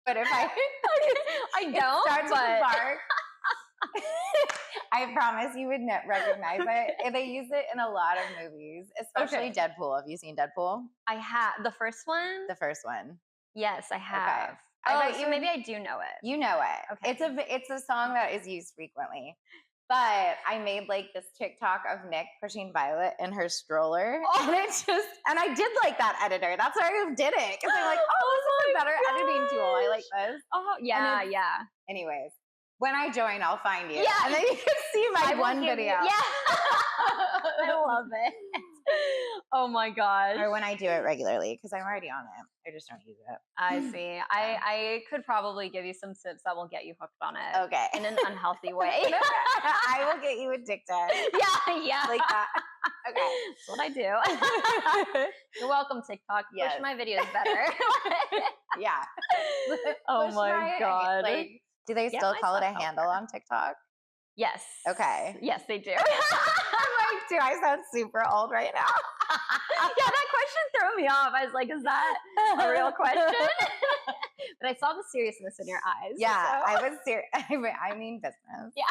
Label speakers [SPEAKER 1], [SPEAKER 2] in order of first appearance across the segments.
[SPEAKER 1] But if I
[SPEAKER 2] don't,
[SPEAKER 1] starts
[SPEAKER 2] but
[SPEAKER 1] with bark. I promise you would recognize it. They use it in a lot of movies, especially Deadpool. Have you seen Deadpool?
[SPEAKER 2] I have. The first one?
[SPEAKER 1] The first one.
[SPEAKER 2] Yes, I have.
[SPEAKER 1] Okay.
[SPEAKER 2] I bet maybe I do know it.
[SPEAKER 1] You know it.
[SPEAKER 2] Okay.
[SPEAKER 1] It's a song that is used frequently. But I made like this TikTok of Nick pushing Violet in her stroller. And I did like that editor. That's why I did it. Because I'm like, this is a better editing tool. I like this.
[SPEAKER 2] Oh, yeah, yeah.
[SPEAKER 1] Anyways, when I join, I'll find you.
[SPEAKER 2] Yeah.
[SPEAKER 1] And then you can see my one video.
[SPEAKER 2] I love it. Oh my gosh.
[SPEAKER 1] Or when I do it regularly, because I'm already on it. I just don't use it.
[SPEAKER 2] I see. I could probably give you some tips that will get you hooked on it.
[SPEAKER 1] Okay.
[SPEAKER 2] In an unhealthy way.
[SPEAKER 1] I will get you addicted.
[SPEAKER 2] Yeah.
[SPEAKER 1] Like that. Okay.
[SPEAKER 2] That's what I do. You're welcome, TikTok.
[SPEAKER 1] Yes.
[SPEAKER 2] Push my videos better.
[SPEAKER 1] Yeah.
[SPEAKER 2] Oh my God.
[SPEAKER 1] Like, do they still call it a handle on TikTok?
[SPEAKER 2] Yes.
[SPEAKER 1] Okay.
[SPEAKER 2] Yes, they do.
[SPEAKER 1] I'm like, do I sound super old right now?
[SPEAKER 2] Yeah, that question threw me off. I was like, is that a real question? But I saw the seriousness in your eyes.
[SPEAKER 1] Yeah,
[SPEAKER 2] so.
[SPEAKER 1] I was serious. I mean business.
[SPEAKER 2] Yeah.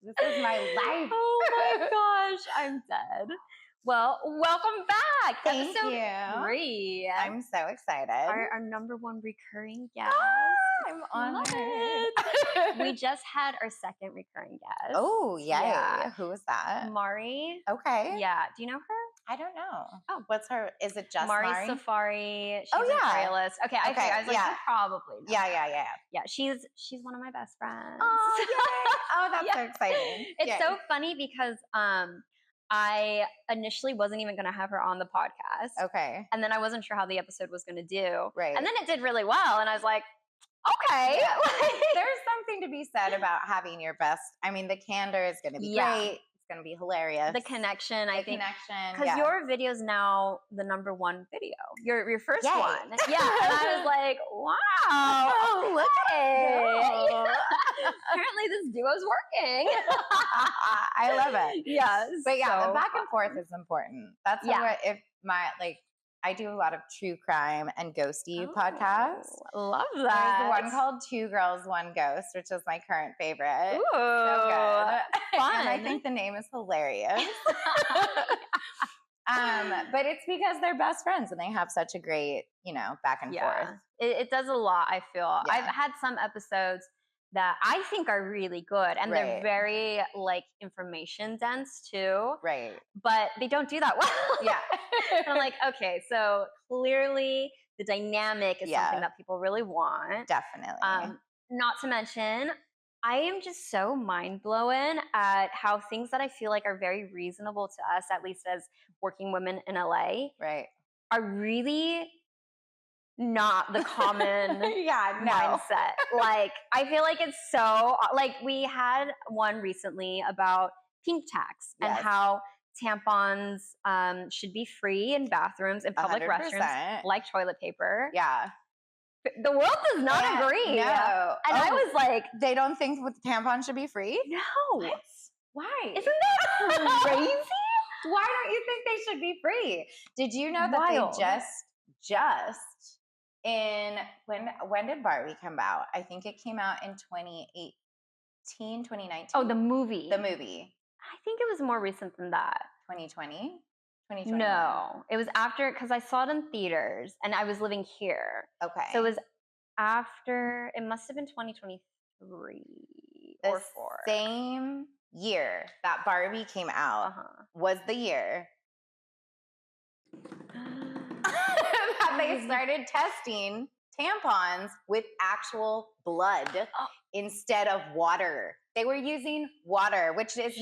[SPEAKER 1] This is my life.
[SPEAKER 2] Oh my gosh, I'm dead. Well, welcome back.
[SPEAKER 1] Thank
[SPEAKER 2] Episode
[SPEAKER 1] you.
[SPEAKER 2] 3.
[SPEAKER 1] I'm so excited.
[SPEAKER 2] Our number one recurring guest.
[SPEAKER 1] I'm honored.
[SPEAKER 2] We just had our second recurring guest.
[SPEAKER 1] Oh, yay.
[SPEAKER 2] Yeah.
[SPEAKER 1] Who was that?
[SPEAKER 2] Mari.
[SPEAKER 1] Okay.
[SPEAKER 2] Yeah. Do you know her?
[SPEAKER 1] I don't know.
[SPEAKER 2] Oh.
[SPEAKER 1] What's her? Is it just
[SPEAKER 2] Mari
[SPEAKER 1] Mari?
[SPEAKER 2] Safari. She's
[SPEAKER 1] Oh, yeah.
[SPEAKER 2] a playlist. Okay, I was like,
[SPEAKER 1] yeah.
[SPEAKER 2] you probably know
[SPEAKER 1] Yeah.
[SPEAKER 2] Yeah, she's one of my best friends.
[SPEAKER 1] Oh, yay. Oh, that's so exciting.
[SPEAKER 2] It's so funny because I initially wasn't even going to have her on the podcast.
[SPEAKER 1] Okay.
[SPEAKER 2] And then I wasn't sure how the episode was going to do.
[SPEAKER 1] Right.
[SPEAKER 2] And then it did really well. And I was like, okay.
[SPEAKER 1] Yeah. There's something to be said about having your best. I mean, the candor is going to be great. It's going to be hilarious.
[SPEAKER 2] The connection, I think.
[SPEAKER 1] Connection.
[SPEAKER 2] Because your video is now the number one video. Your first
[SPEAKER 1] Yay.
[SPEAKER 2] one. Yeah. And I was like, wow.
[SPEAKER 1] Oh, look at it.
[SPEAKER 2] Apparently this duo's working.
[SPEAKER 1] I love it.
[SPEAKER 2] Yes.
[SPEAKER 1] But yeah, the back and forth is important. That's what I do a lot of true crime and ghosty podcasts.
[SPEAKER 2] Love that.
[SPEAKER 1] There's one called 2 Girls, 1 Ghost, which is my current favorite.
[SPEAKER 2] Ooh,
[SPEAKER 1] so good.
[SPEAKER 2] Fun.
[SPEAKER 1] And I think the name is hilarious. But it's because they're best friends and they have such a great, back and forth.
[SPEAKER 2] It does a lot, I feel.
[SPEAKER 1] Yeah.
[SPEAKER 2] I've had some episodes that I think are really good and they're very information dense too.
[SPEAKER 1] Right.
[SPEAKER 2] But they don't do that well.
[SPEAKER 1] Yeah.
[SPEAKER 2] And I'm like, okay, so clearly the dynamic is something that people really want.
[SPEAKER 1] Definitely.
[SPEAKER 2] Not to mention, I am just so mind blown at how things that I feel like are very reasonable to us, at least as working women in LA, are really not the common mindset. Like, I feel like it's so, like, we had one recently about pink tax and how tampons should be free in bathrooms and public
[SPEAKER 1] 100%.
[SPEAKER 2] restrooms, like toilet paper.
[SPEAKER 1] Yeah.
[SPEAKER 2] The world does not agree.
[SPEAKER 1] No.
[SPEAKER 2] And I was like,
[SPEAKER 1] they don't think tampons should be free?
[SPEAKER 2] No.
[SPEAKER 1] What? Why?
[SPEAKER 2] Isn't that crazy?
[SPEAKER 1] Why don't you think they should be free? Did you know that they just in when did Barbie come out? I think it came out in 2018, 2019.
[SPEAKER 2] Oh, the movie.
[SPEAKER 1] The movie.
[SPEAKER 2] I think it was more recent than that.
[SPEAKER 1] 2020? 2021?
[SPEAKER 2] No, it was after, because I saw it in theaters and I was living here.
[SPEAKER 1] Okay.
[SPEAKER 2] So it was after, it must have been 2023 or 4.
[SPEAKER 1] Same year that Barbie came out was the year that they started testing tampons with actual blood instead of water. They were using water, which is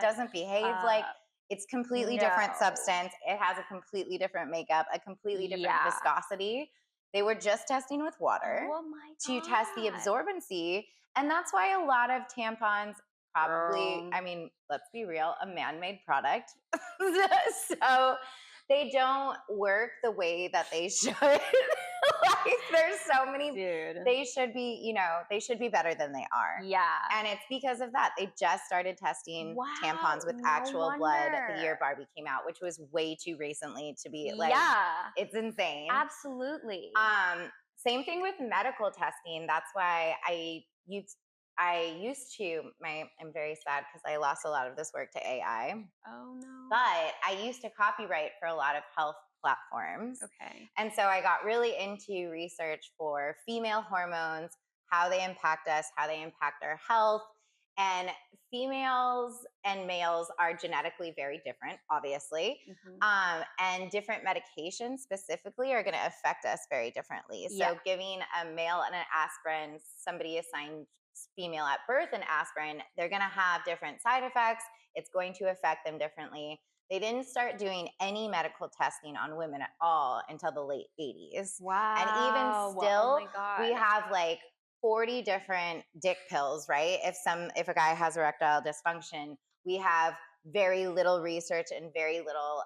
[SPEAKER 1] doesn't behave like, it's completely different substance. It has a completely different makeup, a completely different viscosity. They were just testing with water to test the absorbency. And that's why a lot of tampons probably, I mean, let's be real, a man-made product. So they don't work the way that they should. Like, there's so many, they should be, they should be better than they are.
[SPEAKER 2] Yeah.
[SPEAKER 1] And it's because of that. They just started testing tampons with actual blood the year Barbie came out, which was way too recently to be like, it's insane.
[SPEAKER 2] Absolutely.
[SPEAKER 1] Same thing with medical testing. That's why I'm very sad because I lost a lot of this work to AI.
[SPEAKER 2] Oh no.
[SPEAKER 1] But I used to copyright for a lot of health platforms.
[SPEAKER 2] Okay.
[SPEAKER 1] And so I got really into research for female hormones, how they impact us, how they impact our health. And females and males are genetically very different, obviously. And different medications specifically are going to affect us very differently. So giving a male an aspirin, somebody assigned female at birth an aspirin, they're going to have different side effects. It's going to affect them differently. They didn't start doing any medical testing on women at all until the late 80s.
[SPEAKER 2] Wow.
[SPEAKER 1] And even still, we have like 40 different dick pills, right? If a guy has erectile dysfunction, we have very little research and very little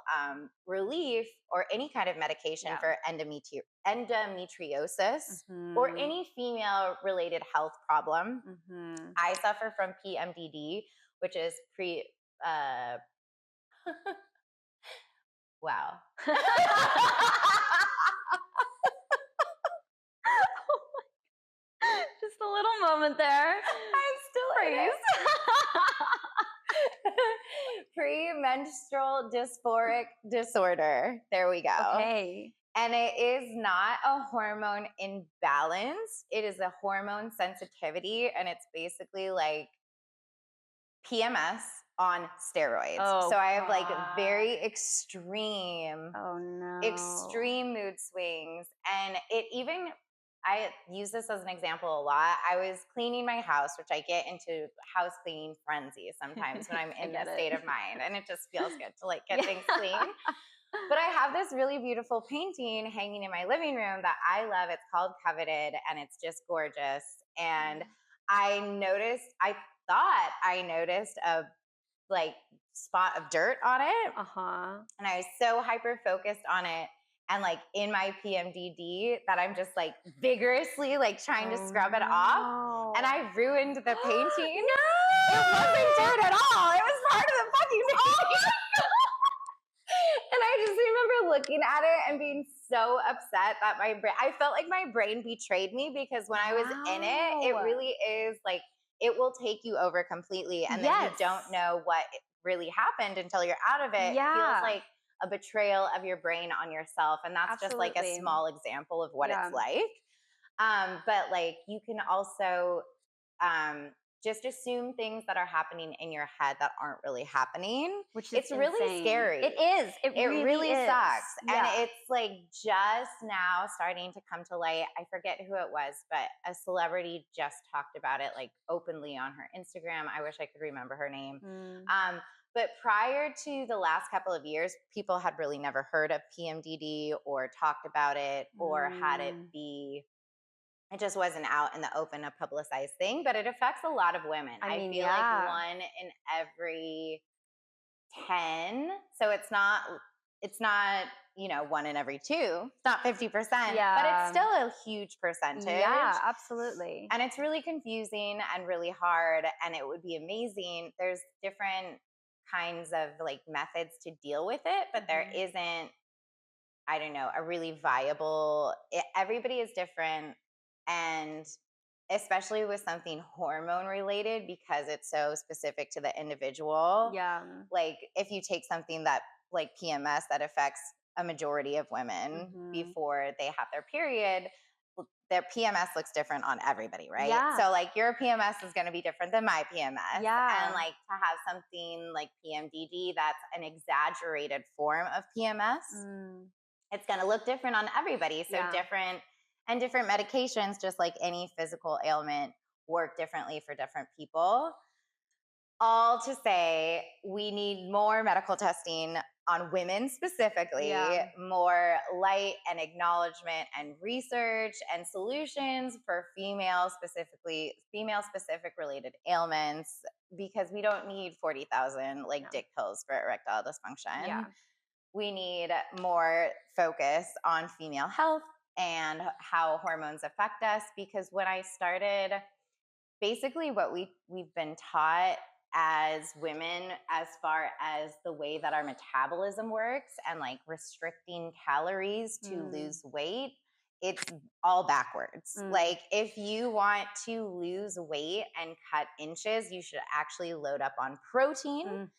[SPEAKER 1] relief or any kind of medication for endometriosis or any female related health problem. I suffer from PMDD, which is wow.
[SPEAKER 2] Just a little moment there.
[SPEAKER 1] I'm still in it. Premenstrual dysphoric disorder. There we go.
[SPEAKER 2] Okay.
[SPEAKER 1] And it is not a hormone imbalance. It is a hormone sensitivity. And it's basically like PMS on steroids. So I have like very extreme mood swings. And I use this as an example a lot. I was cleaning my house, which I get into house cleaning frenzy sometimes when I'm in this state of mind. And it just feels good to like get things clean. But I have this really beautiful painting hanging in my living room that I love. It's called Coveted and it's just gorgeous. And I thought I noticed a like spot of dirt on it. And I was so hyper focused on it and like in my PMDD that I'm just like vigorously like trying to scrub it off. And I ruined the painting. No! It wasn't dirt at all. It was part of the fucking painting. And I just remember looking at it and being so upset that I felt like my brain betrayed me because when I was in it, it really is like, it will take you over completely. And then you don't know what really happened until you're out of it. It feels like a betrayal of your brain on yourself. And that's just like a small example of what it's like. But like you can also just assume things that are happening in your head that aren't really happening.
[SPEAKER 2] Which
[SPEAKER 1] is really scary.
[SPEAKER 2] It is. It really
[SPEAKER 1] sucks. And it's like just now starting to come to light. I forget who it was, but a celebrity just talked about it like openly on her Instagram. I wish I could remember her name. But prior to the last couple of years, people had really never heard of PMDD or talked about it or had it be, it just wasn't out in the open, a publicized thing, but it affects a lot of women. I feel like 1 in every 10. So it's not, 1 in every 2. It's not 50%, but it's still a huge percentage.
[SPEAKER 2] Yeah, absolutely.
[SPEAKER 1] And it's really confusing and really hard. And it would be amazing. There's different kinds of like methods to deal with it, but there isn't, I don't know, a really viable, everybody is different. And especially with something hormone related, because it's so specific to the individual. Like if you take something that like PMS that affects a majority of women before they have their period, their PMS looks different on everybody, right? So like your PMS is going to be different than my PMS. And like to have something like PMDD that's an exaggerated form of PMS, it's going to look different on everybody. So different medications, just like any physical ailment, work differently for different people. All to say, we need more medical testing on women specifically, more light and acknowledgement and research and solutions for female-specific related ailments, because we don't need 40,000 like dick pills for erectile dysfunction. We need more focus on female health and how hormones affect us, because when I started, basically what we've been taught as women as far as the way that our metabolism works and like restricting calories to lose weight it's all backwards. Like if you want to lose weight and cut inches, you should actually load up on protein.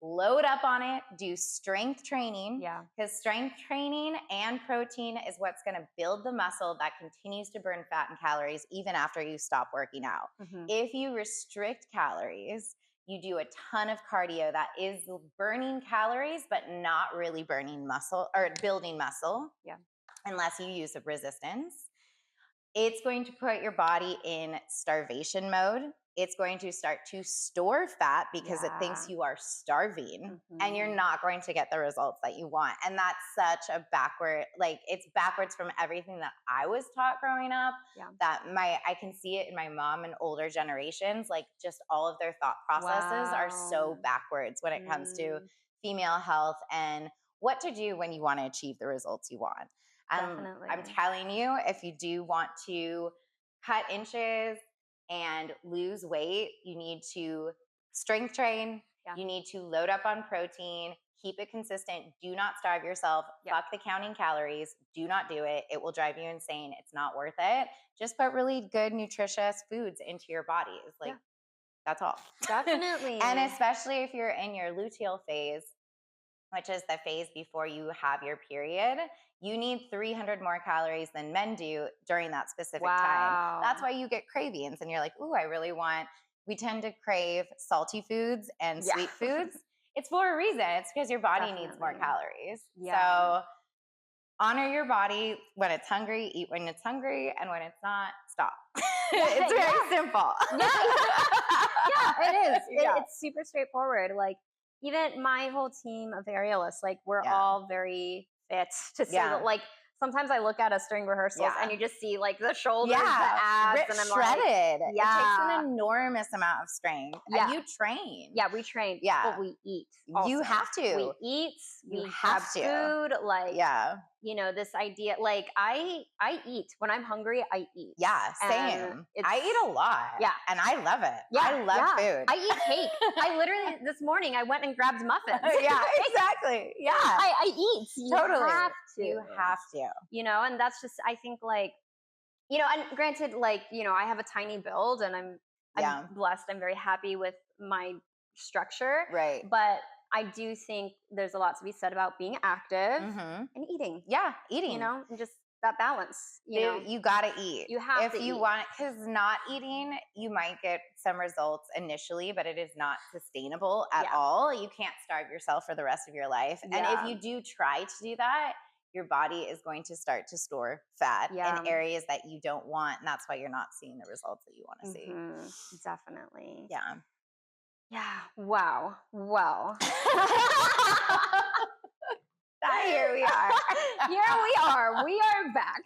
[SPEAKER 1] Load up on it, do strength training.
[SPEAKER 2] Yeah.
[SPEAKER 1] Because strength training and protein is what's going to build the muscle that continues to burn fat and calories even after you stop working out. If you restrict calories, you do a ton of cardio that is burning calories, but not really burning muscle or building muscle.
[SPEAKER 2] Yeah.
[SPEAKER 1] Unless you use a resistance. It's going to put your body in starvation mode. It's going to start to store fat because it thinks you are starving and you're not going to get the results that you want. And that's such a backward, like it's backwards from everything that I was taught growing up. That I can see it in my mom and older generations, like just all of their thought processes are so backwards when it comes to female health and what to do when you want to achieve the results you want. I'm telling you, if you do want to cut inches and lose weight, you need to strength train. You need to load up on protein, keep it consistent. Do not starve yourself. Fuck the counting calories. Do not do it. It will drive you insane. It's not worth it. Just put really good, nutritious foods into your bodies. Like that's all.
[SPEAKER 2] Definitely.
[SPEAKER 1] And especially if you're in your luteal phase, which is the phase before you have your period, you need 300 more calories than men do during that specific time. That's why you get cravings and you're like, ooh, we tend to crave salty foods and sweet foods. It's for a reason. It's because your body needs more calories. So honor your body. When it's hungry, eat when it's hungry. And when it's not, stop. It's very simple.
[SPEAKER 2] It is. It's super straightforward. Like, even my whole team of aerialists, like we're all very fit to see that, like sometimes I look at us during rehearsals and you just see like the shoulders, the abs, and I'm
[SPEAKER 1] shredded.
[SPEAKER 2] Like,
[SPEAKER 1] it takes an enormous amount of strength. And you train.
[SPEAKER 2] We train. But we eat.
[SPEAKER 1] You have to.
[SPEAKER 2] We eat.
[SPEAKER 1] You
[SPEAKER 2] we
[SPEAKER 1] have to.
[SPEAKER 2] Food. Like you know, this idea. Like I eat when I'm hungry. I eat.
[SPEAKER 1] Yeah, same. I eat a lot. Yeah, and I love it. I love food.
[SPEAKER 2] I eat cake. I literally this morning I went and grabbed muffins.
[SPEAKER 1] Exactly. Yeah,
[SPEAKER 2] I eat. You
[SPEAKER 1] totally.
[SPEAKER 2] have to.
[SPEAKER 1] You have to.
[SPEAKER 2] You know, and that's just I think like, you know, and granted, like you know, I have a tiny build, and I'm blessed. I'm very happy with my structure.
[SPEAKER 1] Right.
[SPEAKER 2] But I do think there's a lot to be said about being active and eating.
[SPEAKER 1] Yeah, eating.
[SPEAKER 2] You know, and just that balance. You know,
[SPEAKER 1] you gotta eat.
[SPEAKER 2] You have to
[SPEAKER 1] if you
[SPEAKER 2] eat.
[SPEAKER 1] want, because not eating, you might get some results initially, but it is not sustainable at all. You can't starve yourself for the rest of your life. And if you do try to do that, your body is going to start to store fat in areas that you don't want, and that's why you're not seeing the results that you want to see.
[SPEAKER 2] Definitely.
[SPEAKER 1] Yeah.
[SPEAKER 2] Yeah. Wow. Well.
[SPEAKER 1] Here we are.
[SPEAKER 2] Here we are. We are back.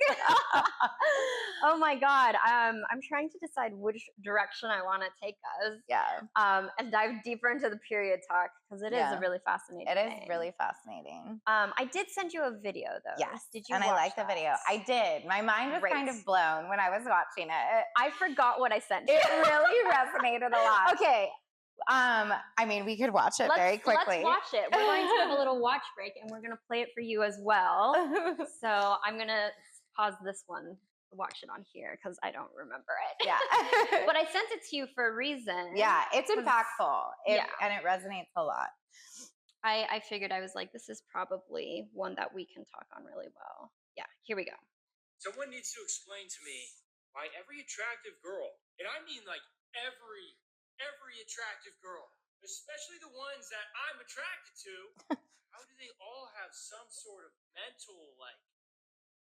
[SPEAKER 2] Oh my God. I'm trying to decide which direction I want to take us.
[SPEAKER 1] Yeah.
[SPEAKER 2] And dive deeper into the period talk because it is a really fascinating
[SPEAKER 1] thing.
[SPEAKER 2] It is
[SPEAKER 1] really fascinating.
[SPEAKER 2] I did send you a video though.
[SPEAKER 1] Yes.
[SPEAKER 2] Did you?
[SPEAKER 1] And I liked the video. I did. My mind was kind of blown when I was watching it.
[SPEAKER 2] I forgot what I sent you.
[SPEAKER 1] It really resonated a lot.
[SPEAKER 2] Okay.
[SPEAKER 1] I mean, we could watch it very quickly.
[SPEAKER 2] Let's watch it. We're going to have a little watch break and we're going to play it for you as well. So I'm going to pause this one, watch it on here because I don't remember it.
[SPEAKER 1] Yeah.
[SPEAKER 2] But I sent it to you for a reason.
[SPEAKER 1] Yeah, it's impactful. And it resonates a lot.
[SPEAKER 2] I figured I was like, this is probably one that we can talk on really well. Yeah, here we go.
[SPEAKER 3] Someone needs to explain to me why every attractive girl, and I mean like every attractive girl, especially the ones that I'm attracted to, how do they all have some sort of mental like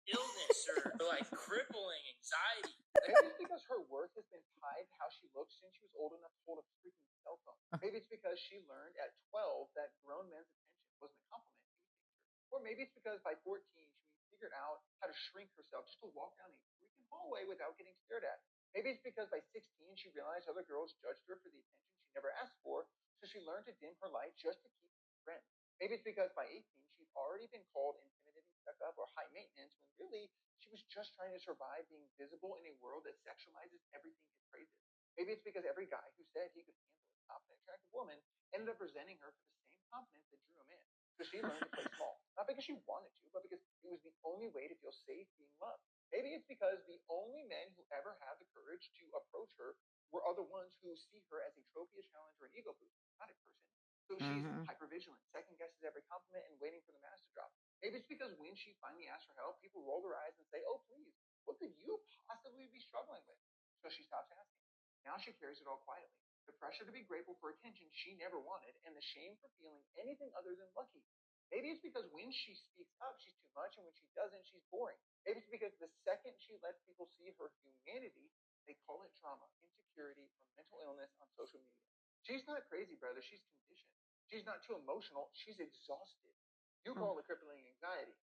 [SPEAKER 3] illness or like crippling anxiety?
[SPEAKER 4] Maybe it's because her worth has been tied to how she looks since she was old enough to hold a freaking cell phone. Maybe it's because she learned at 12 that grown men's attention wasn't a compliment to a teacher. Or maybe it's because by 14 she figured out how to shrink herself just to walk down a freaking hallway without getting stared at. Maybe it's because by 16 she realized other girls judged her for the attention she never asked for, so she learned to dim her light just to keep friends. Maybe it's because by 18 she'd already been called intimidating, stuck up, or high maintenance when really she was just trying to survive being visible in a world that sexualizes everything it praises. Maybe it's because every guy who said he could handle a confident, attractive woman ended up resenting her for the same confidence that drew him in. So she learned to play small. Not because she wanted to, but because it was the only way to feel safe being loved. Maybe it's because the only men who ever had the courage to approach her are the ones who see her as a trophy, a challenge, or an ego boost, not a person. So she's hypervigilant, second guesses every compliment, and waiting for the mask to drop. Maybe it's because when she finally asks for help, people roll their eyes and say, "Oh, please, what could you possibly be struggling with?" So she stops asking. Now she carries it all quietly. The pressure to be grateful for attention she never wanted, and the shame for feeling anything other than lucky. Maybe it's because when she speaks up, she's too much, and when she doesn't, she's boring. Maybe it's because the second she lets people see her humanity, they call it trauma, insecurity, or mental illness on social media. She's not crazy, brother. She's conditioned. She's not too emotional. She's exhausted. You call it crippling anxiety.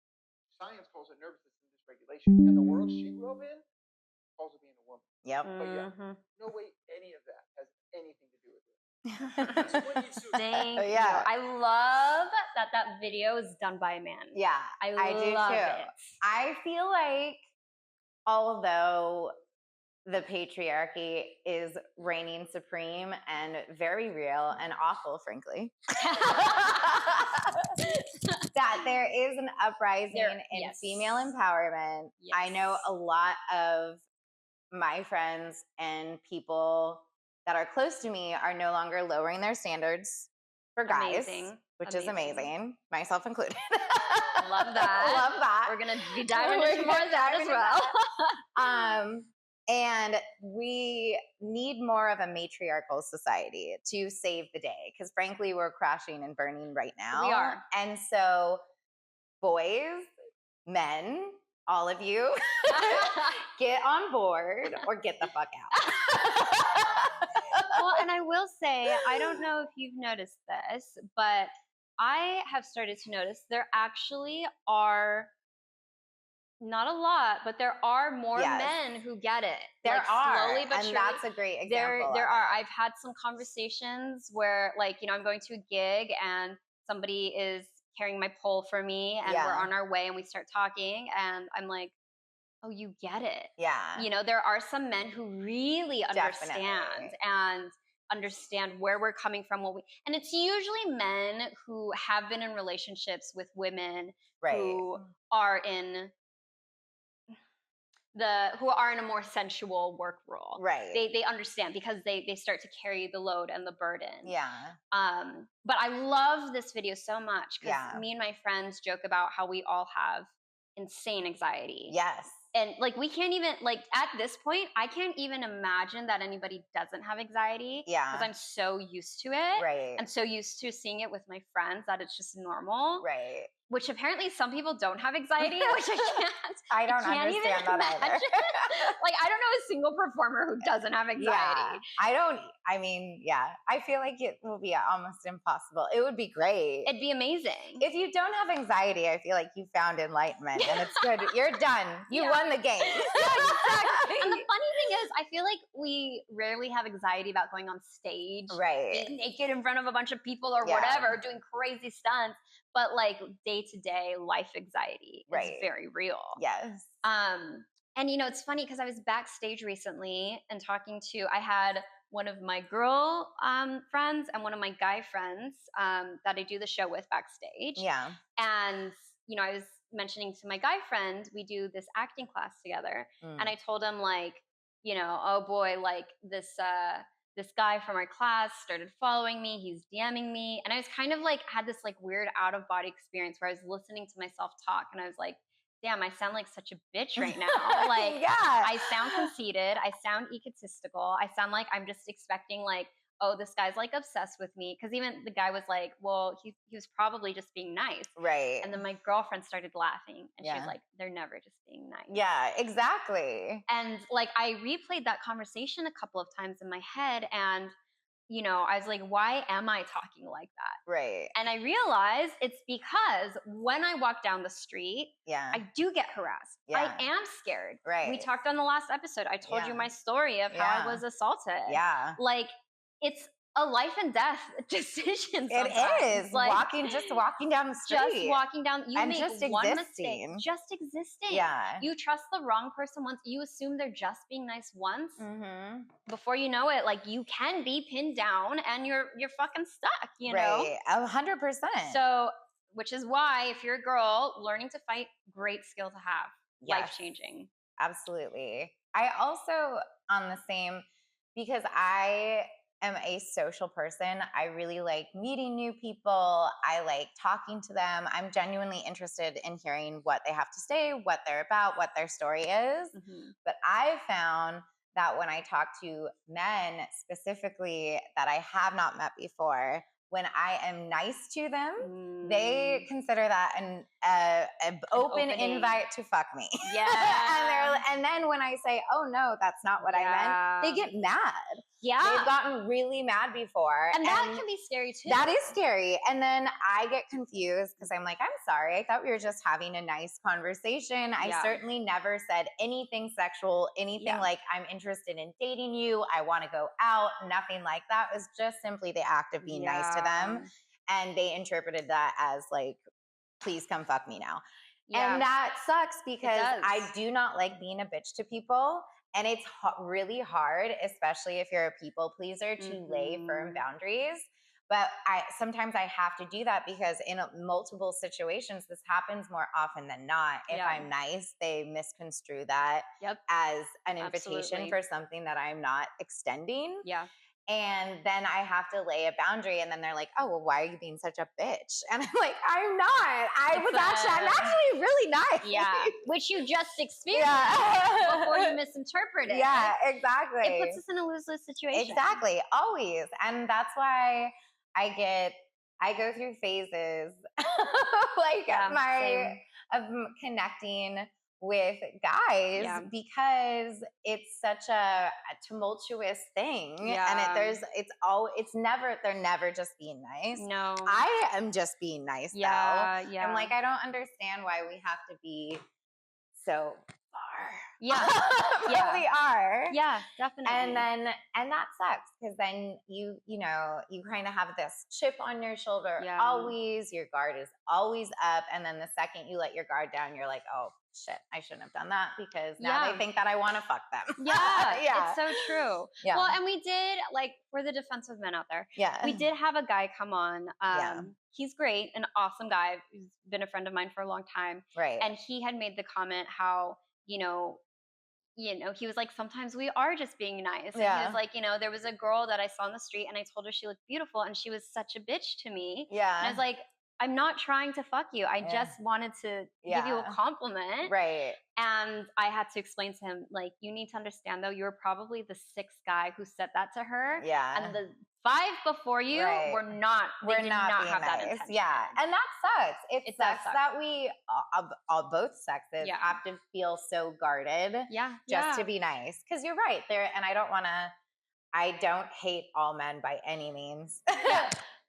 [SPEAKER 4] Science calls it nervous system dysregulation. And the world she grew up in calls it being a woman.
[SPEAKER 1] Yep.
[SPEAKER 4] But yeah, no way any of that has anything to do with it.
[SPEAKER 2] Thank you. I love that video is done by a man.
[SPEAKER 1] Yeah, I do
[SPEAKER 2] love
[SPEAKER 1] too.
[SPEAKER 2] it.
[SPEAKER 1] I feel like although the patriarchy is reigning supreme and very real and awful, frankly, that there is an uprising in female empowerment. Yes. I know a lot of my friends and people that are close to me are no longer lowering their standards for guys, which is amazing, myself included.
[SPEAKER 2] Love that.
[SPEAKER 1] Love that.
[SPEAKER 2] We're going to be diving into more of that as well.
[SPEAKER 1] And we need more of a matriarchal society to save the day, because frankly, we're crashing and burning right now.
[SPEAKER 2] We are.
[SPEAKER 1] And so boys, men, all of you, get on board or get the fuck out.
[SPEAKER 2] Well, and I will say, I don't know if you've noticed this, but I have started to notice there actually are, not a lot, but there are more men who get it.
[SPEAKER 1] There are,
[SPEAKER 2] slowly but
[SPEAKER 1] and that's a great example.
[SPEAKER 2] There are. I've had some conversations where, like, you know, I'm going to a gig and somebody is carrying my pole for me, and we're on our way, and we start talking, and I'm like, oh, you get it.
[SPEAKER 1] Yeah.
[SPEAKER 2] You know, there are some men who really understand and understand where we're coming from. And it's usually men who have been in relationships with women who are in a more sensual work role.
[SPEAKER 1] Right.
[SPEAKER 2] They understand because they start to carry the load and the burden.
[SPEAKER 1] Yeah.
[SPEAKER 2] But I love this video so much because me and my friends joke about how we all have insane anxiety.
[SPEAKER 1] Yes.
[SPEAKER 2] And like, we can't even, like, at this point, I can't even imagine that anybody doesn't have anxiety.
[SPEAKER 1] Yeah.
[SPEAKER 2] Because I'm so used to it.
[SPEAKER 1] Right.
[SPEAKER 2] And so used to seeing it with my friends that it's just normal.
[SPEAKER 1] Right.
[SPEAKER 2] Which apparently some people don't have anxiety, which I can't.
[SPEAKER 1] I don't understand that either.
[SPEAKER 2] Like, I don't know a single performer who doesn't have anxiety.
[SPEAKER 1] Yeah. I feel like it will be almost impossible. It would be great.
[SPEAKER 2] It'd be amazing.
[SPEAKER 1] If you don't have anxiety, I feel like you found enlightenment and it's good. You're done. You won the game.
[SPEAKER 2] Exactly. And the funny thing is, I feel like we rarely have anxiety about going on stage, being naked in front of a bunch of people or whatever, doing crazy stunts. But like day-to-day life anxiety is very real.
[SPEAKER 1] Yes.
[SPEAKER 2] And you know, it's funny because I was backstage recently and I had one of my girl friends and one of my guy friends that I do the show with backstage.
[SPEAKER 1] Yeah.
[SPEAKER 2] And, you know, I was mentioning to my guy friend, we do this acting class together. And I told him, like, you know, oh boy, like this guy from our class started following me. He's DMing me. And I was kind of like, had this like weird out of body experience where I was listening to myself talk and I was like, damn, I sound like such a bitch right now. Like, I sound conceited. I sound egotistical. I sound like I'm just expecting like, oh, this guy's like obsessed with me. Because even the guy was like, well, he was probably just being nice.
[SPEAKER 1] Right.
[SPEAKER 2] And then my girlfriend started laughing. And she was like, they're never just being nice.
[SPEAKER 1] Yeah, exactly.
[SPEAKER 2] And like, I replayed that conversation a couple of times in my head. And, you know, I was like, why am I talking like that?
[SPEAKER 1] Right.
[SPEAKER 2] And I realized it's because when I walk down the street, I do get harassed. I am scared.
[SPEAKER 1] Right.
[SPEAKER 2] We talked on the last episode. I told you my story of how I was assaulted.
[SPEAKER 1] Yeah.
[SPEAKER 2] Like, it's a life and death decision sometimes.
[SPEAKER 1] It is.
[SPEAKER 2] Like,
[SPEAKER 1] just walking down the street.
[SPEAKER 2] Just walking down. You make
[SPEAKER 1] just
[SPEAKER 2] one
[SPEAKER 1] existing.
[SPEAKER 2] mistake. Just existing.
[SPEAKER 1] Yeah.
[SPEAKER 2] You trust the wrong person once. You assume they're just being nice once.
[SPEAKER 1] Mm-hmm.
[SPEAKER 2] Before you know it, like, you can be pinned down and you're fucking stuck, you know?
[SPEAKER 1] Right. 100%.
[SPEAKER 2] So which is why if you're a girl, learning to fight, great skill to have, life-changing.
[SPEAKER 1] Absolutely. I also on the same, because I am a social person. I really like meeting new people. I like talking to them. I'm genuinely interested in hearing what they have to say, what they're about, what their story is. But I found that when I talk to men specifically that I have not met before, when I am nice to them, they consider that an open invite to fuck me.
[SPEAKER 2] Yeah.
[SPEAKER 1] and then when I say, oh no, that's not what I meant, they get mad.
[SPEAKER 2] Yeah.
[SPEAKER 1] They've gotten really mad before.
[SPEAKER 2] And that can be scary too.
[SPEAKER 1] That is scary. And then I get confused because I'm like, I'm sorry. I thought we were just having a nice conversation. I certainly never said anything sexual, anything like I'm interested in dating you. I want to go out. Nothing like that. It was just simply the act of being nice to them. And they interpreted that as like, please come fuck me now. And that sucks because I do not like being a bitch to people. And it's really hard, especially if you're a people pleaser, to lay firm boundaries. But sometimes I have to do that because in multiple situations, this happens more often than not. If I'm nice, they misconstrue that as an invitation for something that I'm not extending. And then I have to lay a boundary, and then they're like, "Oh, well, why are you being such a bitch?" And I'm like, "I'm not. I'm actually really nice."
[SPEAKER 2] Yeah, which you just experienced before you misinterpret it.
[SPEAKER 1] Yeah, exactly.
[SPEAKER 2] It puts us in a lose-lose situation.
[SPEAKER 1] Exactly, always, and that's why I go through phases, like of connecting with guys because it's such a tumultuous thing. And they're never just being nice.
[SPEAKER 2] No.
[SPEAKER 1] I am just being nice though. I'm like, I don't understand why we have to be so far. We are.
[SPEAKER 2] Yeah, definitely.
[SPEAKER 1] And that sucks because then you kind of have this chip on your shoulder always. Your guard is always up, and then the second you let your guard down, you're like, oh shit, I shouldn't have done that because now they think that I want to fuck them.
[SPEAKER 2] It's so true. Well, and we did, like, for the defensive men out there, we did have a guy come on. He's great, an awesome guy who's been a friend of mine for a long time. And he had made the comment how, he was like, sometimes we are just being nice. And he was like, there was a girl that I saw on the street and I told her she looked beautiful and she was such a bitch to me. And I was like, I'm not trying to fuck you. I just wanted to give you a compliment. And I had to explain to him, like, you need to understand though, you were probably the sixth guy who said that to her. And the 5 before you were not have
[SPEAKER 1] nice.
[SPEAKER 2] that intention.
[SPEAKER 1] And that sucks. It sucks that we all both sexes have to feel so guarded just to be nice. Because you're right there, and I don't hate all men by any means.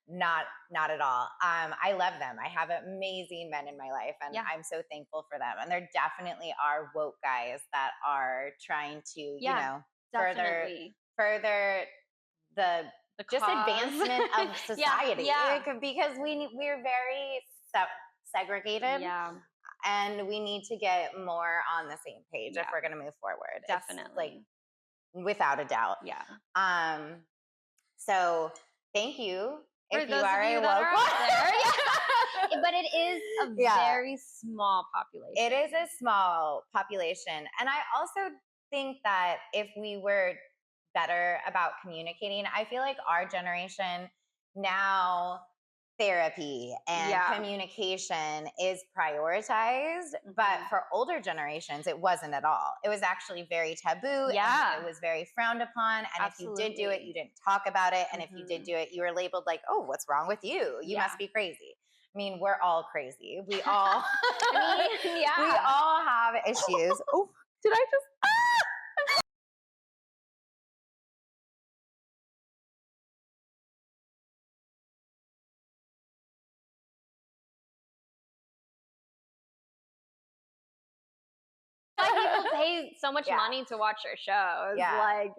[SPEAKER 1] Not at all. I love them. I have amazing men in my life, and I'm so thankful for them. And there definitely are woke guys that are trying to, further the just cause. Advancement of society. Because we're very segregated. And we need to get more on the same page if we're going to move forward.
[SPEAKER 2] Definitely.
[SPEAKER 1] It's, like, without a doubt. So thank you. If you are a woke one.
[SPEAKER 2] But it is a very small population.
[SPEAKER 1] It is a small population. And I also think that if we were better about communicating, I feel like our generation now, therapy and communication is prioritized. But for older generations, it wasn't at all. It was actually very taboo. And it was very frowned upon. And if you did do it, you didn't talk about it. And if you did do it, you were labeled like, oh, what's wrong with you? You must be crazy. I mean, we're all crazy. We all, we all have issues. Oh, did I just?
[SPEAKER 2] People pay so much money to watch our shows. Like,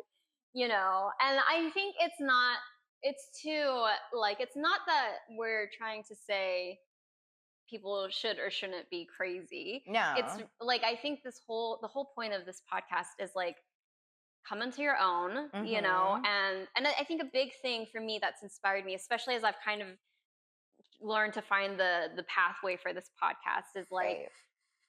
[SPEAKER 2] and I think it's not that we're trying to say people should or shouldn't be crazy.
[SPEAKER 1] No.
[SPEAKER 2] It's like, I think the whole point of this podcast is like, come into your own, and I think a big thing for me that's inspired me, especially as I've kind of learned to find the pathway for this podcast is like,
[SPEAKER 1] Right.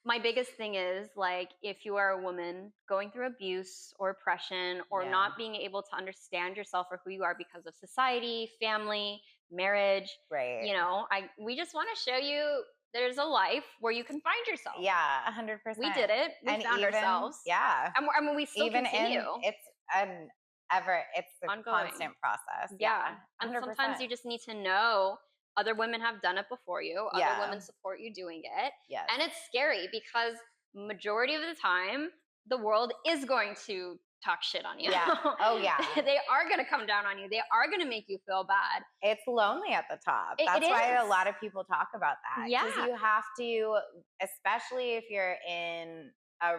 [SPEAKER 2] my biggest thing is like, if you are a woman going through abuse or oppression or
[SPEAKER 1] Yeah.
[SPEAKER 2] not being able to understand yourself or who you are because of society, family, marriage,
[SPEAKER 1] Right.
[SPEAKER 2] you know, we just want to show you there's a life where you can find yourself.
[SPEAKER 1] Yeah, 100%.
[SPEAKER 2] We did it. We
[SPEAKER 1] And
[SPEAKER 2] found
[SPEAKER 1] even,
[SPEAKER 2] ourselves.
[SPEAKER 1] Yeah.
[SPEAKER 2] And I mean, we still
[SPEAKER 1] Even
[SPEAKER 2] continue.
[SPEAKER 1] it's an it's a
[SPEAKER 2] Ongoing.
[SPEAKER 1] constant process.
[SPEAKER 2] Yeah.
[SPEAKER 1] 100%.
[SPEAKER 2] And sometimes you just need to know other women have done it before you. Other
[SPEAKER 1] Yeah.
[SPEAKER 2] women support you doing it.
[SPEAKER 1] Yes.
[SPEAKER 2] And it's scary because majority of the time, the world is going to talk shit on you.
[SPEAKER 1] Yeah. Oh, yeah.
[SPEAKER 2] They are going to come down on you. They are going to make you feel bad.
[SPEAKER 1] It's lonely at the top. That's
[SPEAKER 2] it
[SPEAKER 1] why
[SPEAKER 2] is.
[SPEAKER 1] a lot of people talk about that.
[SPEAKER 2] Yeah.
[SPEAKER 1] Because you have to, especially if you're in a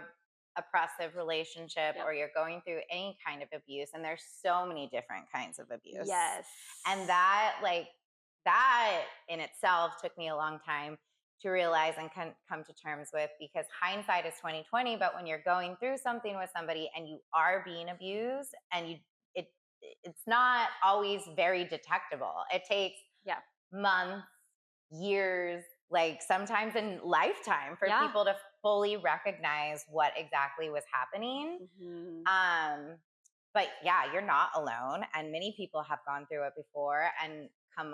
[SPEAKER 1] oppressive relationship
[SPEAKER 2] Yep.
[SPEAKER 1] or you're going through any kind of abuse, and there's so many different kinds of abuse.
[SPEAKER 2] Yes.
[SPEAKER 1] And that in itself took me a long time to realize and come to terms with, because hindsight is 2020. But when you're going through something with somebody and you are being abused, and it's not always very detectable. It takes months, years, like sometimes in lifetime for people to fully recognize what exactly was happening.
[SPEAKER 2] Mm-hmm.
[SPEAKER 1] But yeah, you're not alone, and many people have gone through it before and come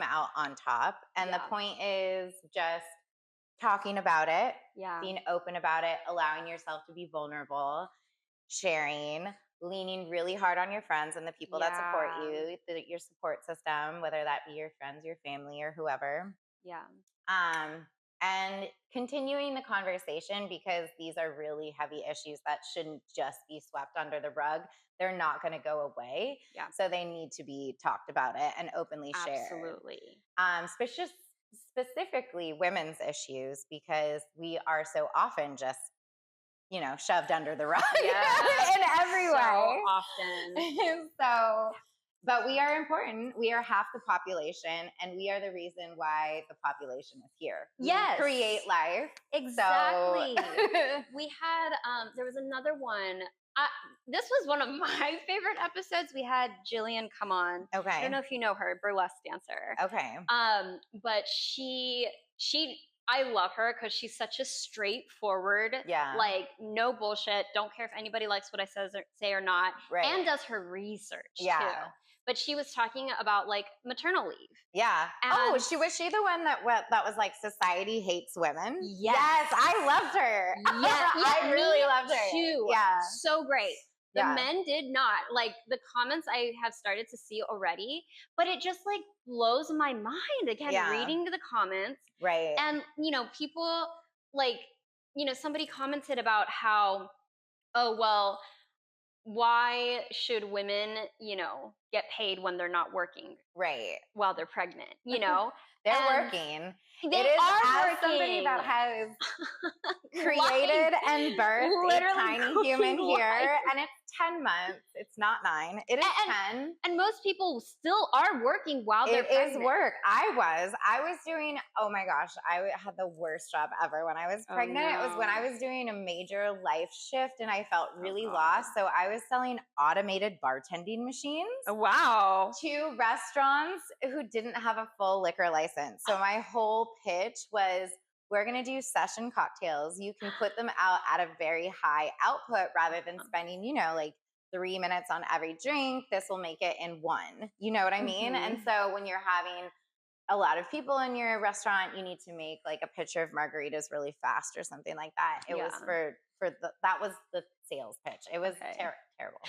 [SPEAKER 1] out on top. And the point is just talking about it, being open about it, allowing yourself to be vulnerable, sharing, leaning really hard on your friends and the people that support you, your support system, whether that be your friends, your family, or whoever.
[SPEAKER 2] Yeah.
[SPEAKER 1] And continuing the conversation, because these are really heavy issues that shouldn't just be swept under the rug. They're not going to go away.
[SPEAKER 2] Yeah.
[SPEAKER 1] So they need to be talked about it and openly shared.
[SPEAKER 2] Absolutely.
[SPEAKER 1] Specifically women's issues, because we are so often just, shoved under the rug in every way.
[SPEAKER 2] Often.
[SPEAKER 1] But we are important. We are half the population, and we are the reason why the population is here.
[SPEAKER 2] Yes.
[SPEAKER 1] We create life.
[SPEAKER 2] Exactly. We had, there was another one. This was one of my favorite episodes. We had Jillian come on.
[SPEAKER 1] Okay.
[SPEAKER 2] I don't know if you know her, burlesque dancer.
[SPEAKER 1] Okay.
[SPEAKER 2] But I love her because she's such a straightforward, like no bullshit. Don't care if anybody likes what I say or not, and does her research too. But she was talking about like maternal leave.
[SPEAKER 1] Yeah.
[SPEAKER 2] And
[SPEAKER 1] was she the one that was like society hates women?
[SPEAKER 2] Yes.
[SPEAKER 1] Yes, I loved her.
[SPEAKER 2] Yeah,
[SPEAKER 1] I really loved her
[SPEAKER 2] too.
[SPEAKER 1] Yeah.
[SPEAKER 2] So great. The men did not. Like the comments I have started to see already, but it just like blows my mind again reading the comments.
[SPEAKER 1] Right.
[SPEAKER 2] And people like, somebody commented about how, oh well, why should women, get paid when they're not working?
[SPEAKER 1] Right.
[SPEAKER 2] While they're pregnant,
[SPEAKER 1] They're working.
[SPEAKER 2] They are working.
[SPEAKER 1] Somebody that has created and birthed a tiny human here, and it's 10 months. It's not 9. It is 10.
[SPEAKER 2] And most people still are working while they're pregnant.
[SPEAKER 1] It is work. I was doing, oh my gosh, I had the worst job ever when I was pregnant.
[SPEAKER 2] Oh, no.
[SPEAKER 1] It was when I was doing a major life shift and I felt really lost. So I was selling automated bartending machines.
[SPEAKER 2] Oh, wow.
[SPEAKER 1] To restaurants who didn't have a full liquor license. So my whole pitch was, we're going to do session cocktails. You can put them out at a very high output rather than spending, like 3 minutes on every drink. This will make it in 1. You know what I mean?
[SPEAKER 2] Mm-hmm.
[SPEAKER 1] And so when you're having a lot of people in your restaurant, you need to make like a pitcher of margaritas really fast or something like that. It was that was the sales pitch. It was terrible.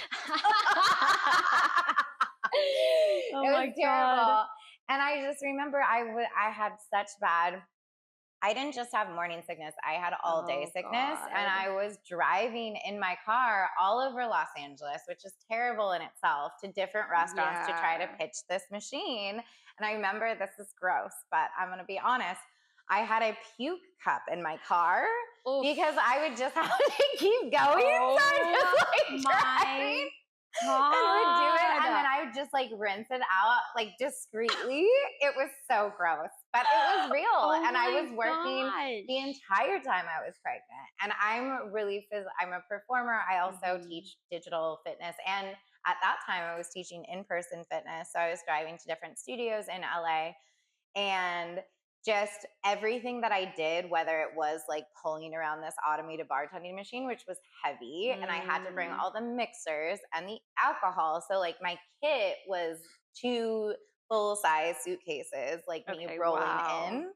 [SPEAKER 2] Oh
[SPEAKER 1] it was
[SPEAKER 2] my
[SPEAKER 1] terrible.
[SPEAKER 2] God.
[SPEAKER 1] And I just remember I had such bad, I didn't just have morning sickness. I had all day sickness.
[SPEAKER 2] God.
[SPEAKER 1] And I was driving in my car all over Los Angeles, which is terrible in itself, to different restaurants to try to pitch this machine. And I remember, this is gross, but I'm going to be honest. I had a puke cup in my car because I would just have to keep going. So I just driving.
[SPEAKER 2] God.
[SPEAKER 1] And would do it, and then I would just like rinse it out like discreetly. It was so gross, but it was real, and I was working the entire time I was pregnant. And I'm a performer. I also teach digital fitness, and at that time I was teaching in-person fitness. So I was driving to different studios in LA, and just everything that I did, whether it was like pulling around this automated bartending machine, which was heavy, and I had to bring all the mixers and the alcohol. So like my kit was 2 full-size suitcases, like me rolling in.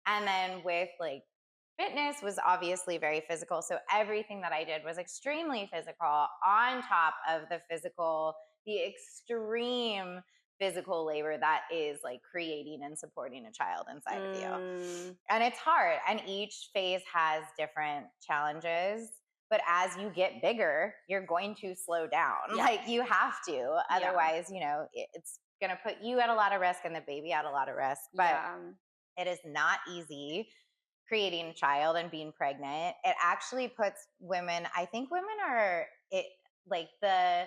[SPEAKER 1] And then with like fitness was obviously very physical. So everything that I did was extremely physical on top of the extreme physical labor that is like creating and supporting a child inside of you. And it's hard. And each phase has different challenges. But as you get bigger, you're going to slow down. Like you have to. Otherwise, you know, it's going to put you at a lot of risk and the baby at a lot of risk. But it is not easy creating a child and being pregnant. It actually puts women, I think women are like the